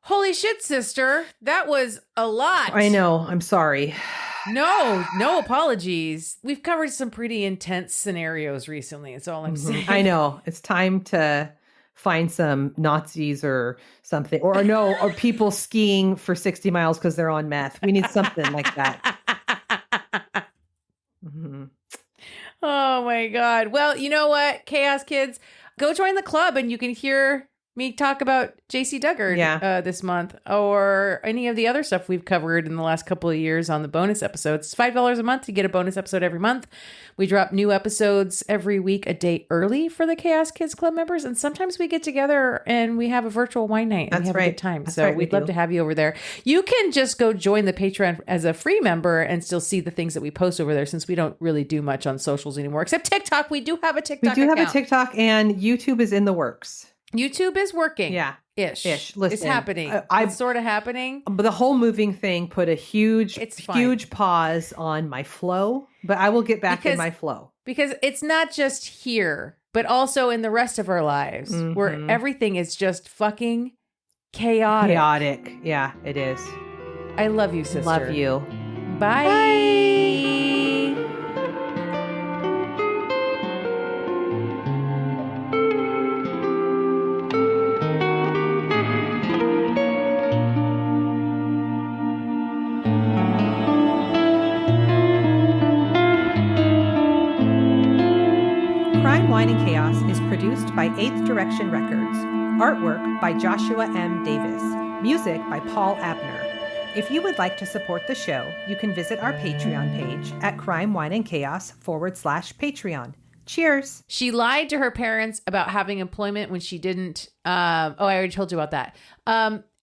Speaker 3: Holy shit, sister. That was a lot.
Speaker 2: I know. I'm sorry.
Speaker 3: No apologies. We've covered some pretty intense scenarios recently. It's all I'm saying.
Speaker 2: I know. It's time to find some Nazis or something, or people skiing for 60 miles because they're on meth. We need something like that. Mm-hmm.
Speaker 3: Oh my God. Well, you know what? Chaos Kids, go join the club and you can hear me talk about JC Duggar this month, or any of the other stuff we've covered in the last couple of years on the bonus episodes. It's $5 a month to get a bonus episode every month. We drop new episodes every week a day early for the Chaos Kids Club members. And sometimes we get together and we have a virtual wine night and we have a good time. So we'd love to have you over there. You can just go join the Patreon as a free member and still see the things that we post over there, since we don't really do much on socials anymore, except TikTok. We do have a TikTok account.
Speaker 2: Have a TikTok, and YouTube is in the works.
Speaker 3: YouTube is working.
Speaker 2: Yeah.
Speaker 3: Ish.
Speaker 2: Listen,
Speaker 3: it's happening. It's sort of happening.
Speaker 2: But the whole moving thing put a huge pause on my flow, but I will get back in my flow.
Speaker 3: Because it's not just here, but also in the rest of our lives, where everything is just fucking chaotic.
Speaker 2: Yeah, it is.
Speaker 3: I love you, sister.
Speaker 2: Love you.
Speaker 3: Bye.
Speaker 2: Bye. Crime, Wine, and Chaos is produced by 8th Direction Records. Artwork by Joshua M. Davis. Music by Paul Abner. If you would like to support the show, you can visit our Patreon page at crimewineandchaos.com/Patreon. Cheers.
Speaker 3: She lied to her parents about having employment when she didn't. I already told you about that.